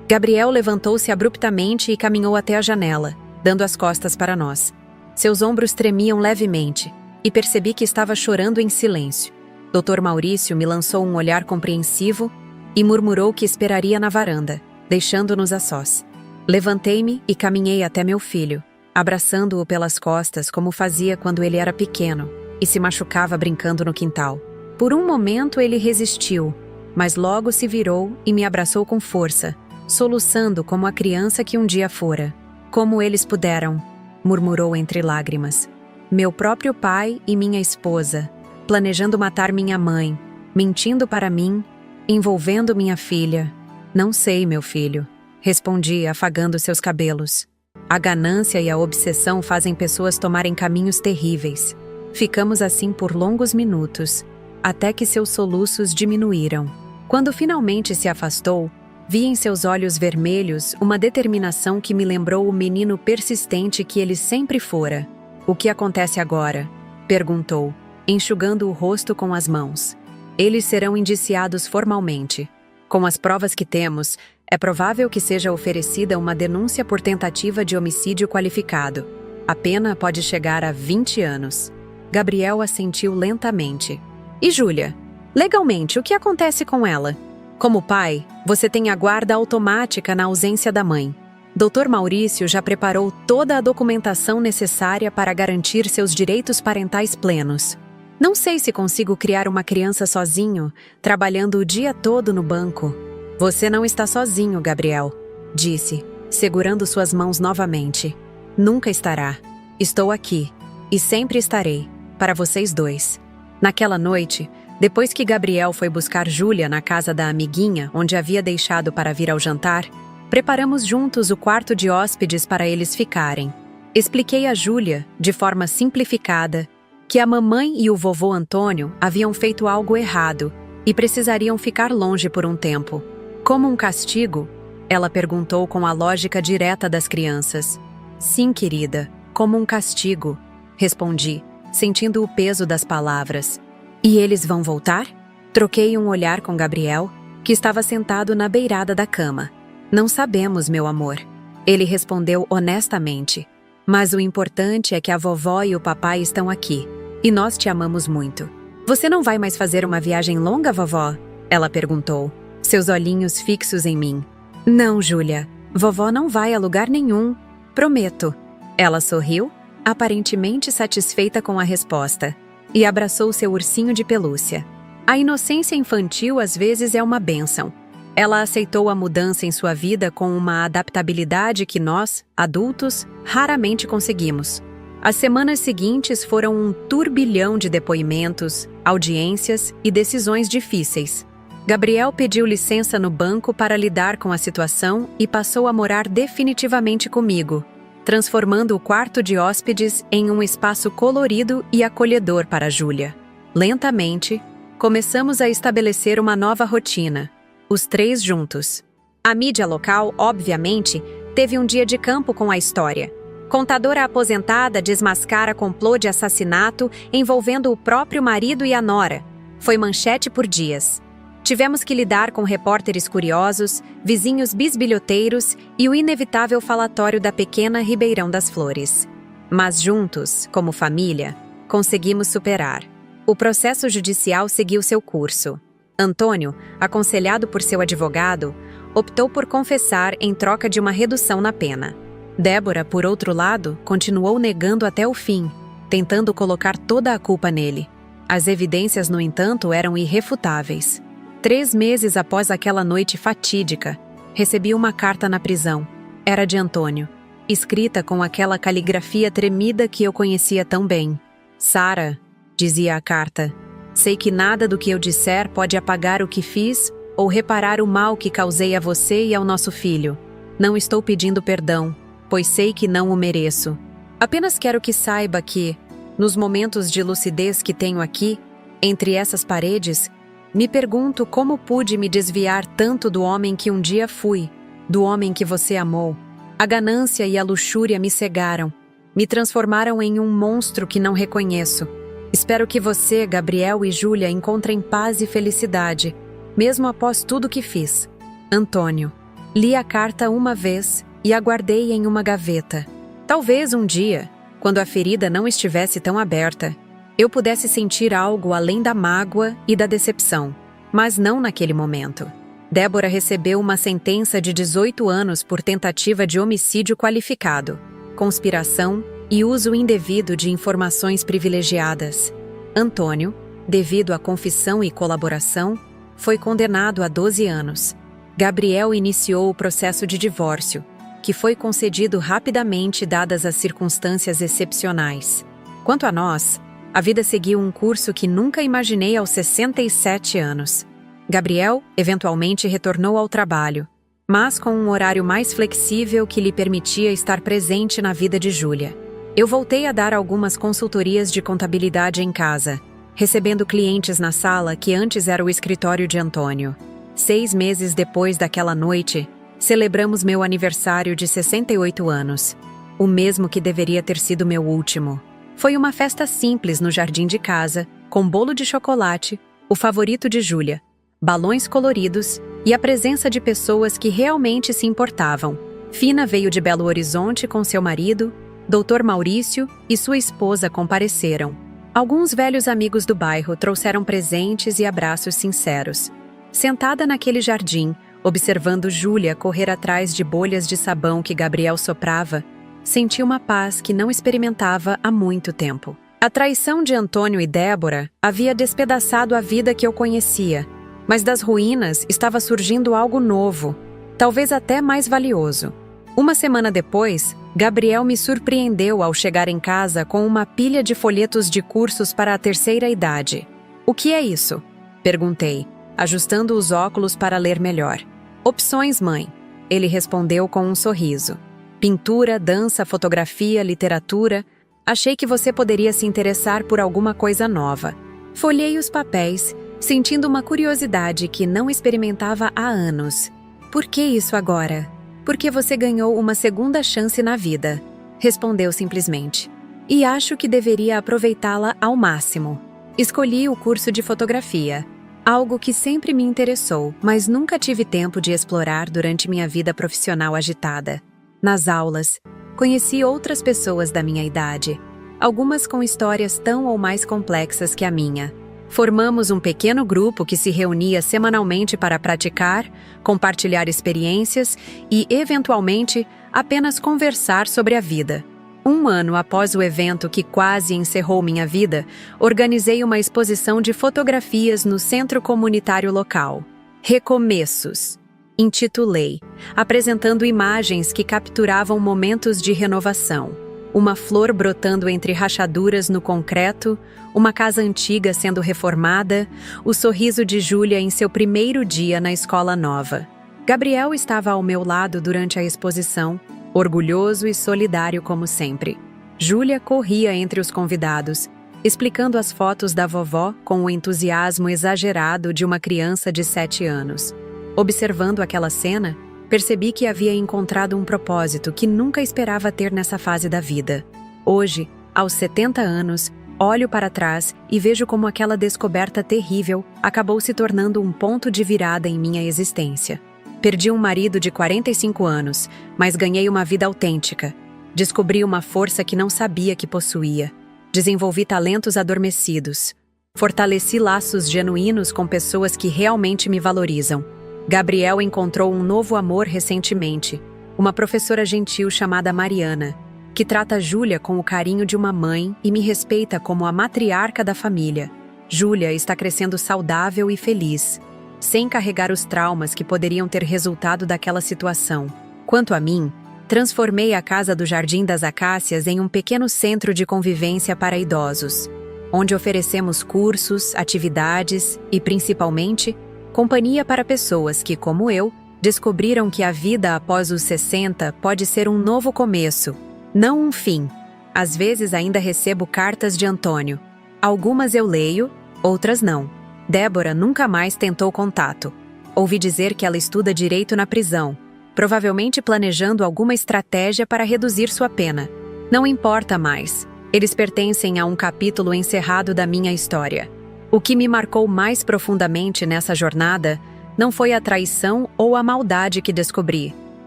Gabriel levantou-se abruptamente e caminhou até a janela, dando as costas para nós. Seus ombros tremiam levemente e percebi que estava chorando em silêncio. Dr. Maurício me lançou um olhar compreensivo e murmurou que esperaria na varanda, deixando-nos a sós. Levantei-me e caminhei até meu filho, abraçando-o pelas costas como fazia quando ele era pequeno e se machucava brincando no quintal. Por um momento ele resistiu, mas logo se virou e me abraçou com força, soluçando como a criança que um dia fora. Como eles puderam, murmurou entre lágrimas. Meu próprio pai e minha esposa, planejando matar minha mãe, mentindo para mim, envolvendo minha filha. Não sei, meu filho, respondi, afagando seus cabelos. A ganância e a obsessão fazem pessoas tomarem caminhos terríveis. Ficamos assim por longos minutos, até que seus soluços diminuíram. Quando finalmente se afastou, vi em seus olhos vermelhos uma determinação que me lembrou o menino persistente que ele sempre fora. O que acontece agora? Perguntou, enxugando o rosto com as mãos. Eles serão indiciados formalmente. Com as provas que temos, é provável que seja oferecida uma denúncia por tentativa de homicídio qualificado. A pena pode chegar a 20 anos. Gabriel assentiu lentamente. E Júlia? Legalmente, o que acontece com ela? Como pai, você tem a guarda automática na ausência da mãe. Dr. Maurício já preparou toda a documentação necessária para garantir seus direitos parentais plenos. Não sei se consigo criar uma criança sozinho, trabalhando o dia todo no banco. Você não está sozinho, Gabriel, disse, segurando suas mãos novamente. Nunca estará. Estou aqui, e sempre estarei, para vocês dois. Naquela noite, depois que Gabriel foi buscar Júlia na casa da amiguinha, onde havia deixado para vir ao jantar, preparamos juntos o quarto de hóspedes para eles ficarem. Expliquei a Júlia, de forma simplificada, que a mamãe e o vovô Antônio haviam feito algo errado e precisariam ficar longe por um tempo. Como um castigo? Ela perguntou com a lógica direta das crianças. Sim, querida, como um castigo, respondi, sentindo o peso das palavras. E eles vão voltar? Troquei um olhar com Gabriel, que estava sentado na beirada da cama. Não sabemos, meu amor. Ele respondeu honestamente. Mas o importante é que a vovó e o papai estão aqui. E nós te amamos muito. Você não vai mais fazer uma viagem longa, vovó? Ela perguntou, seus olhinhos fixos em mim. Não, Júlia. Vovó não vai a lugar nenhum. Prometo. Ela sorriu, aparentemente satisfeita com a resposta, e abraçou seu ursinho de pelúcia. A inocência infantil às vezes é uma bênção. Ela aceitou a mudança em sua vida com uma adaptabilidade que nós, adultos, raramente conseguimos. As semanas seguintes foram um turbilhão de depoimentos, audiências e decisões difíceis. Gabriel pediu licença no banco para lidar com a situação e passou a morar definitivamente comigo, transformando o quarto de hóspedes em um espaço colorido e acolhedor para Júlia. Lentamente, começamos a estabelecer uma nova rotina, os três juntos. A mídia local, obviamente, teve um dia de campo com a história. Contadora aposentada desmascara complô de assassinato envolvendo o próprio marido e a nora. Foi manchete por dias. Tivemos que lidar com repórteres curiosos, vizinhos bisbilhoteiros e o inevitável falatório da pequena Ribeirão das Flores. Mas juntos, como família, conseguimos superar. O processo judicial seguiu seu curso. Antônio, aconselhado por seu advogado, optou por confessar em troca de uma redução na pena. Débora, por outro lado, continuou negando até o fim, tentando colocar toda a culpa nele. As evidências, no entanto, eram irrefutáveis. 3 meses após aquela noite fatídica, recebi uma carta na prisão. Era de Antônio, escrita com aquela caligrafia tremida que eu conhecia tão bem. Sara, dizia a carta, sei que nada do que eu disser pode apagar o que fiz ou reparar o mal que causei a você e ao nosso filho. Não estou pedindo perdão, pois sei que não o mereço. Apenas quero que saiba que, nos momentos de lucidez que tenho aqui, entre essas paredes, me pergunto como pude me desviar tanto do homem que um dia fui, do homem que você amou. A ganância e a luxúria me cegaram, me transformaram em um monstro que não reconheço. Espero que você, Gabriel e Júlia encontrem paz e felicidade, mesmo após tudo que fiz. Antônio. Li a carta uma vez e a guardei em uma gaveta. Talvez um dia, quando a ferida não estivesse tão aberta, eu pudesse sentir algo além da mágoa e da decepção, mas não naquele momento. Débora recebeu uma sentença de 18 anos por tentativa de homicídio qualificado, conspiração e uso indevido de informações privilegiadas. Antônio, devido à confissão e colaboração, foi condenado a 12 anos. Gabriel iniciou o processo de divórcio, que foi concedido rapidamente dadas as circunstâncias excepcionais. Quanto a nós, a vida seguiu um curso que nunca imaginei aos 67 anos. Gabriel, eventualmente, retornou ao trabalho, mas com um horário mais flexível que lhe permitia estar presente na vida de Júlia. Eu voltei a dar algumas consultorias de contabilidade em casa, recebendo clientes na sala que antes era o escritório de Antônio. 6 meses depois daquela noite, celebramos meu aniversário de 68 anos, o mesmo que deveria ter sido meu último. Foi uma festa simples no jardim de casa, com bolo de chocolate, o favorito de Júlia, balões coloridos e a presença de pessoas que realmente se importavam. Fina veio de Belo Horizonte com seu marido, Dr. Maurício e sua esposa compareceram. Alguns velhos amigos do bairro trouxeram presentes e abraços sinceros. Sentada naquele jardim, observando Júlia correr atrás de bolhas de sabão que Gabriel soprava, senti uma paz que não experimentava há muito tempo. A traição de Antônio e Débora havia despedaçado a vida que eu conhecia, mas das ruínas estava surgindo algo novo, talvez até mais valioso. Uma semana depois, Gabriel me surpreendeu ao chegar em casa com uma pilha de folhetos de cursos para a terceira idade. "O que é isso?" perguntei, ajustando os óculos para ler melhor. "Opções, mãe", ele respondeu com um sorriso. "Pintura, dança, fotografia, literatura. Achei que você poderia se interessar por alguma coisa nova." Folhei os papéis, sentindo uma curiosidade que não experimentava há anos. "Por que isso agora?" "Porque você ganhou uma segunda chance na vida", respondeu simplesmente. "E acho que deveria aproveitá-la ao máximo." Escolhi o curso de fotografia, algo que sempre me interessou, mas nunca tive tempo de explorar durante minha vida profissional agitada. Nas aulas, conheci outras pessoas da minha idade, algumas com histórias tão ou mais complexas que a minha. Formamos um pequeno grupo que se reunia semanalmente para praticar, compartilhar experiências e, eventualmente, apenas conversar sobre a vida. Um ano após o evento que quase encerrou minha vida, organizei uma exposição de fotografias no centro comunitário local. Recomeços, intitulei, apresentando imagens que capturavam momentos de renovação. Uma flor brotando entre rachaduras no concreto, uma casa antiga sendo reformada, o sorriso de Júlia em seu primeiro dia na escola nova. Gabriel estava ao meu lado durante a exposição, orgulhoso e solidário como sempre. Júlia corria entre os convidados, explicando as fotos da vovó com o entusiasmo exagerado de uma criança de 7 anos. Observando aquela cena, percebi que havia encontrado um propósito que nunca esperava ter nessa fase da vida. Hoje, aos 70 anos, olho para trás e vejo como aquela descoberta terrível acabou se tornando um ponto de virada em minha existência. Perdi um marido de 45 anos, mas ganhei uma vida autêntica. Descobri uma força que não sabia que possuía. Desenvolvi talentos adormecidos. Fortaleci laços genuínos com pessoas que realmente me valorizam. Gabriel encontrou um novo amor recentemente, uma professora gentil chamada Mariana, que trata Júlia com o carinho de uma mãe e me respeita como a matriarca da família. Júlia está crescendo saudável e feliz, sem carregar os traumas que poderiam ter resultado daquela situação. Quanto a mim, transformei a Casa do Jardim das Acácias em um pequeno centro de convivência para idosos, onde oferecemos cursos, atividades e, principalmente, companhia para pessoas que, como eu, descobriram que a vida após os 60 pode ser um novo começo, não um fim. Às vezes ainda recebo cartas de Antônio. Algumas eu leio, outras não. Débora nunca mais tentou contato. Ouvi dizer que ela estuda direito na prisão, provavelmente planejando alguma estratégia para reduzir sua pena. Não importa mais. Eles pertencem a um capítulo encerrado da minha história. O que me marcou mais profundamente nessa jornada não foi a traição ou a maldade que descobri,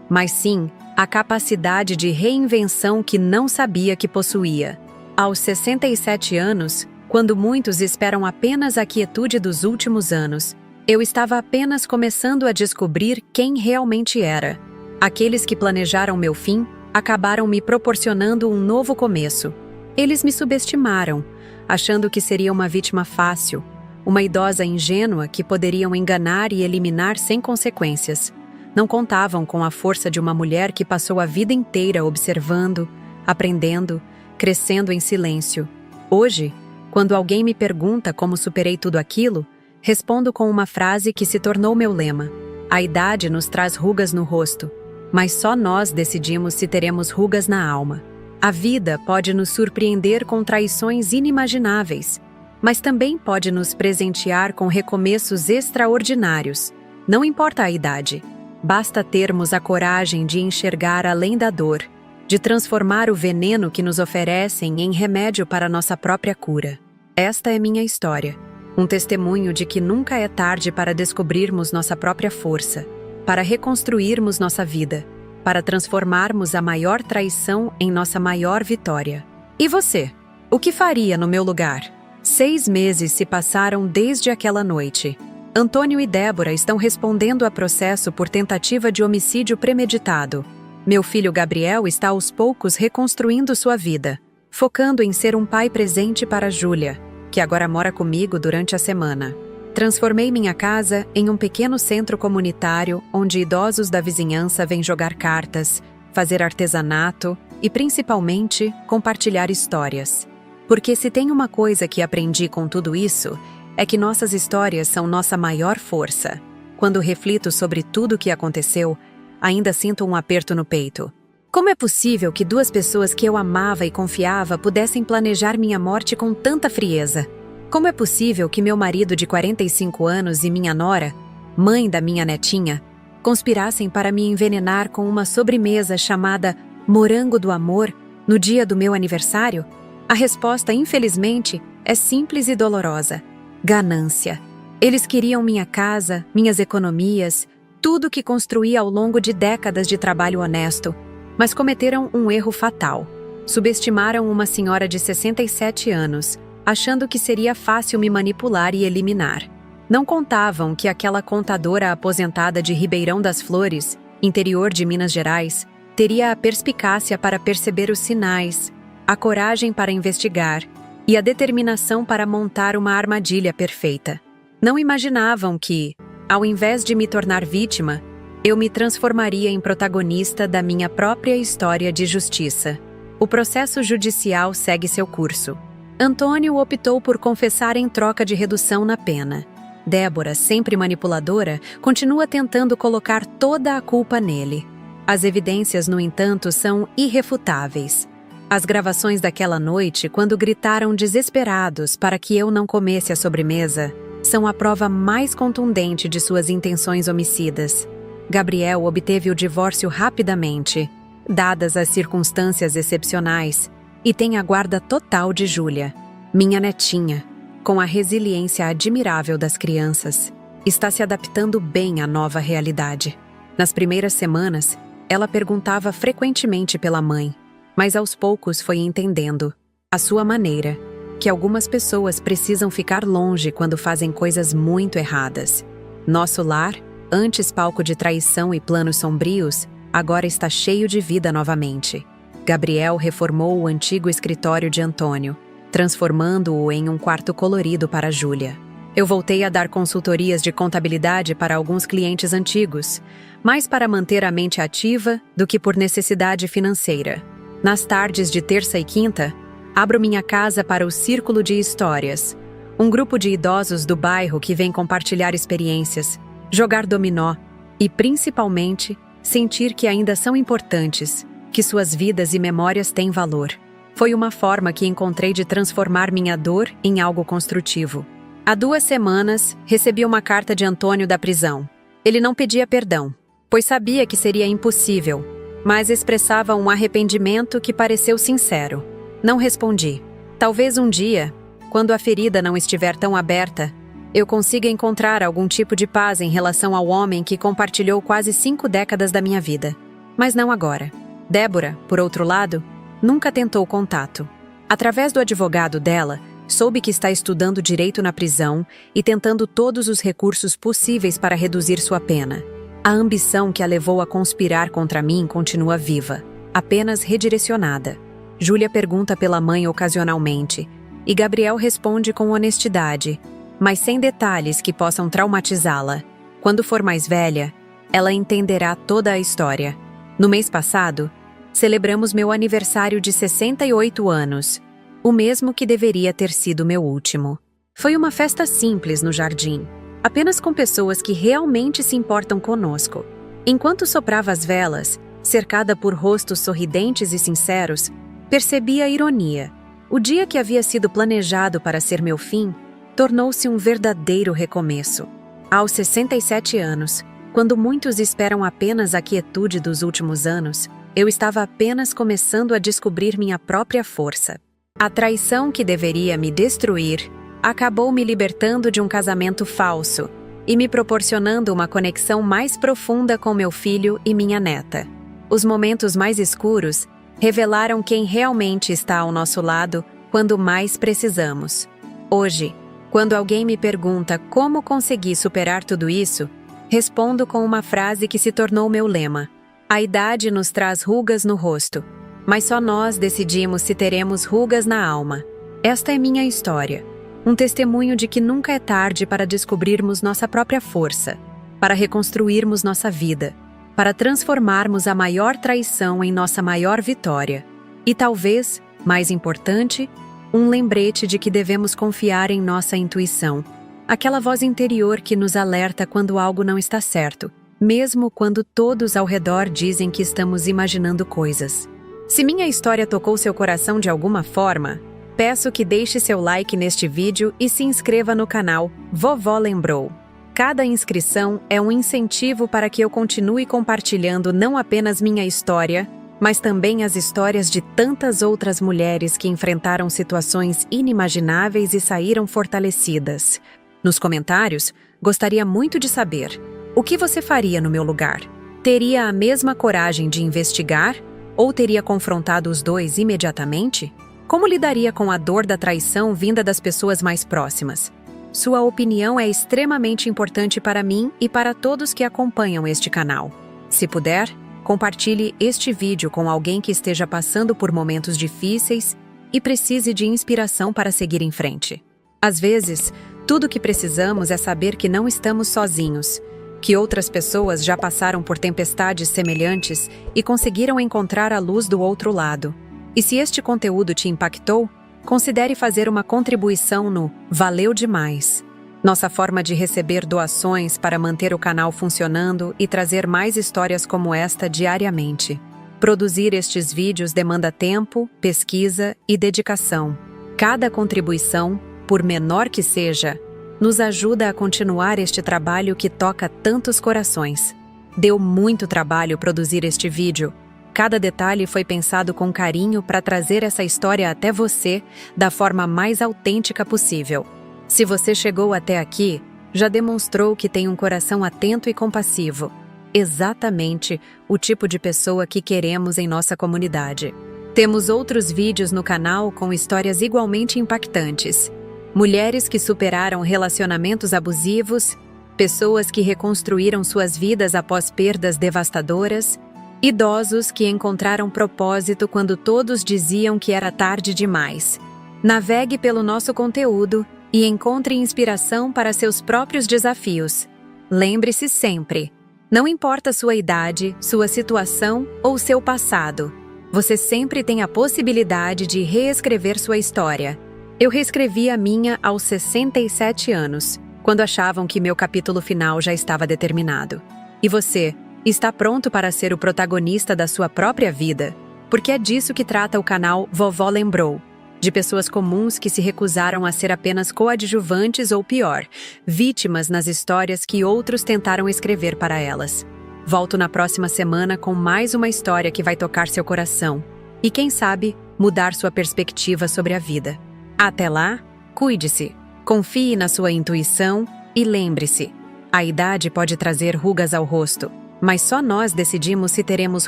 mas sim a capacidade de reinvenção que não sabia que possuía. Aos 67 anos, quando muitos esperam apenas a quietude dos últimos anos, eu estava apenas começando a descobrir quem realmente era. Aqueles que planejaram meu fim acabaram me proporcionando um novo começo. Eles me subestimaram, achando que seria uma vítima fácil, uma idosa ingênua que poderiam enganar e eliminar sem consequências. Não contavam com a força de uma mulher que passou a vida inteira observando, aprendendo, crescendo em silêncio. Hoje, quando alguém me pergunta como superei tudo aquilo, respondo com uma frase que se tornou meu lema: a idade nos traz rugas no rosto, mas só nós decidimos se teremos rugas na alma. A vida pode nos surpreender com traições inimagináveis, mas também pode nos presentear com recomeços extraordinários. Não importa a idade, basta termos a coragem de enxergar além da dor, de transformar o veneno que nos oferecem em remédio para nossa própria cura. Esta é minha história, um testemunho de que nunca é tarde para descobrirmos nossa própria força, para reconstruirmos nossa vida, para transformarmos a maior traição em nossa maior vitória. E você? O que faria no meu lugar? 6 meses se passaram desde aquela noite. Antônio e Débora estão respondendo a processo por tentativa de homicídio premeditado. Meu filho Gabriel está aos poucos reconstruindo sua vida, focando em ser um pai presente para Júlia, que agora mora comigo durante a semana. Transformei minha casa em um pequeno centro comunitário onde idosos da vizinhança vêm jogar cartas, fazer artesanato e, principalmente, compartilhar histórias. Porque se tem uma coisa que aprendi com tudo isso, é que nossas histórias são nossa maior força. Quando reflito sobre tudo o que aconteceu, ainda sinto um aperto no peito. Como é possível que duas pessoas que eu amava e confiava pudessem planejar minha morte com tanta frieza? Como é possível que meu marido de 45 anos e minha nora, mãe da minha netinha, conspirassem para me envenenar com uma sobremesa chamada Morango do Amor no dia do meu aniversário? A resposta, infelizmente, é simples e dolorosa. Ganância. Eles queriam minha casa, minhas economias, tudo que construí ao longo de décadas de trabalho honesto, mas cometeram um erro fatal. Subestimaram uma senhora de 67 anos, achando que seria fácil me manipular e eliminar. Não contavam que aquela contadora aposentada de Ribeirão das Flores, interior de Minas Gerais, teria a perspicácia para perceber os sinais, a coragem para investigar e a determinação para montar uma armadilha perfeita. Não imaginavam que, ao invés de me tornar vítima, eu me transformaria em protagonista da minha própria história de justiça. O processo judicial segue seu curso. Antônio optou por confessar em troca de redução na pena. Débora, sempre manipuladora, continua tentando colocar toda a culpa nele. As evidências, no entanto, são irrefutáveis. As gravações daquela noite, quando gritaram desesperados para que eu não comesse a sobremesa, são a prova mais contundente de suas intenções homicidas. Gabriel obteve o divórcio rapidamente, dadas as circunstâncias excepcionais, e tem a guarda total de Júlia, minha netinha, com a resiliência admirável das crianças. Está se adaptando bem à nova realidade. Nas primeiras semanas, ela perguntava frequentemente pela mãe, mas aos poucos foi entendendo, à sua maneira, que algumas pessoas precisam ficar longe quando fazem coisas muito erradas. Nosso lar, antes palco de traição e planos sombrios, agora está cheio de vida novamente. Gabriel reformou o antigo escritório de Antônio, transformando-o em um quarto colorido para Júlia. Eu voltei a dar consultorias de contabilidade para alguns clientes antigos, mais para manter a mente ativa do que por necessidade financeira. Nas tardes de terça e quinta, abro minha casa para o Círculo de Histórias, um grupo de idosos do bairro que vem compartilhar experiências, jogar dominó e, principalmente, sentir que ainda são importantes, que suas vidas e memórias têm valor. Foi uma forma que encontrei de transformar minha dor em algo construtivo. Há 2 semanas, recebi uma carta de Antônio da prisão. Ele não pedia perdão, pois sabia que seria impossível, mas expressava um arrependimento que pareceu sincero. Não respondi. Talvez um dia, quando a ferida não estiver tão aberta, eu consiga encontrar algum tipo de paz em relação ao homem que compartilhou quase 5 décadas da minha vida. Mas não agora. Débora, por outro lado, nunca tentou contato. Através do advogado dela, soube que está estudando direito na prisão e tentando todos os recursos possíveis para reduzir sua pena. A ambição que a levou a conspirar contra mim continua viva, apenas redirecionada. Júlia pergunta pela mãe ocasionalmente, e Gabriel responde com honestidade, mas sem detalhes que possam traumatizá-la. Quando for mais velha, ela entenderá toda a história. No mês passado, celebramos meu aniversário de 68 anos, o mesmo que deveria ter sido meu último. Foi uma festa simples no jardim, apenas com pessoas que realmente se importam conosco. Enquanto soprava as velas, cercada por rostos sorridentes e sinceros, percebi a ironia. O dia que havia sido planejado para ser meu fim, tornou-se um verdadeiro recomeço. Aos 67 anos, quando muitos esperam apenas a quietude dos últimos anos, eu estava apenas começando a descobrir minha própria força. A traição que deveria me destruir acabou me libertando de um casamento falso e me proporcionando uma conexão mais profunda com meu filho e minha neta. Os momentos mais escuros revelaram quem realmente está ao nosso lado quando mais precisamos. Hoje, Quando alguém me pergunta como consegui superar tudo isso, respondo com uma frase que se tornou meu lema: a idade nos traz rugas no rosto, mas só nós decidimos se teremos rugas na alma. Esta é minha história, um testemunho de que nunca é tarde para descobrirmos nossa própria força, para reconstruirmos nossa vida, para transformarmos a maior traição em nossa maior vitória. E talvez, mais importante, um lembrete de que devemos confiar em nossa intuição, aquela voz interior que nos alerta quando algo não está certo, mesmo quando todos ao redor dizem que estamos imaginando coisas. Se minha história tocou seu coração de alguma forma, peço que deixe seu like neste vídeo e se inscreva no canal Vovó Lembrou. Cada inscrição é um incentivo para que eu continue compartilhando não apenas minha história, mas também as histórias de tantas outras mulheres que enfrentaram situações inimagináveis e saíram fortalecidas. Nos comentários, gostaria muito de saber: o que você faria no meu lugar? Teria a mesma coragem de investigar ou teria confrontado os dois imediatamente? Como lidaria com a dor da traição vinda das pessoas mais próximas? Sua opinião é extremamente importante para mim e para todos que acompanham este canal. Se puder, compartilhe este vídeo com alguém que esteja passando por momentos difíceis e precise de inspiração para seguir em frente. Às vezes, tudo o que precisamos é saber que não estamos sozinhos, que outras pessoas já passaram por tempestades semelhantes e conseguiram encontrar a luz do outro lado. E se este conteúdo te impactou, considere fazer uma contribuição no Valeu Demais, nossa forma de receber doações para manter o canal funcionando e trazer mais histórias como esta diariamente. Produzir estes vídeos demanda tempo, pesquisa e dedicação. Cada contribuição, por menor que seja, nos ajuda a continuar este trabalho que toca tantos corações. Deu muito trabalho produzir este vídeo. Cada detalhe foi pensado com carinho para trazer essa história até você da forma mais autêntica possível. Se você chegou até aqui, já demonstrou que tem um coração atento e compassivo. Exatamente o tipo de pessoa que queremos em nossa comunidade. Temos outros vídeos no canal com histórias igualmente impactantes. Mulheres que superaram relacionamentos abusivos, pessoas que reconstruíram suas vidas após perdas devastadoras, idosos que encontraram propósito quando todos diziam que era tarde demais. Navegue pelo nosso conteúdo e encontre inspiração para seus próprios desafios. Lembre-se sempre: não importa sua idade, sua situação ou seu passado, você sempre tem a possibilidade de reescrever sua história. Eu reescrevi a minha aos 67 anos, quando achavam que meu capítulo final já estava determinado. E você, está pronto para ser o protagonista da sua própria vida? Porque é disso que trata o canal Vovó Lembrou. De pessoas comuns que se recusaram a ser apenas coadjuvantes ou pior, vítimas nas histórias que outros tentaram escrever para elas. Volto na próxima semana com mais uma história que vai tocar seu coração e, quem sabe, mudar sua perspectiva sobre a vida. Até lá, cuide-se, confie na sua intuição e lembre-se: a idade pode trazer rugas ao rosto, mas só nós decidimos se teremos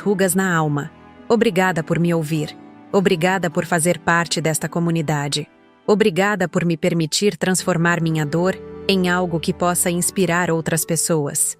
rugas na alma. Obrigada por me ouvir. Obrigada por fazer parte desta comunidade. Obrigada por me permitir transformar minha dor em algo que possa inspirar outras pessoas.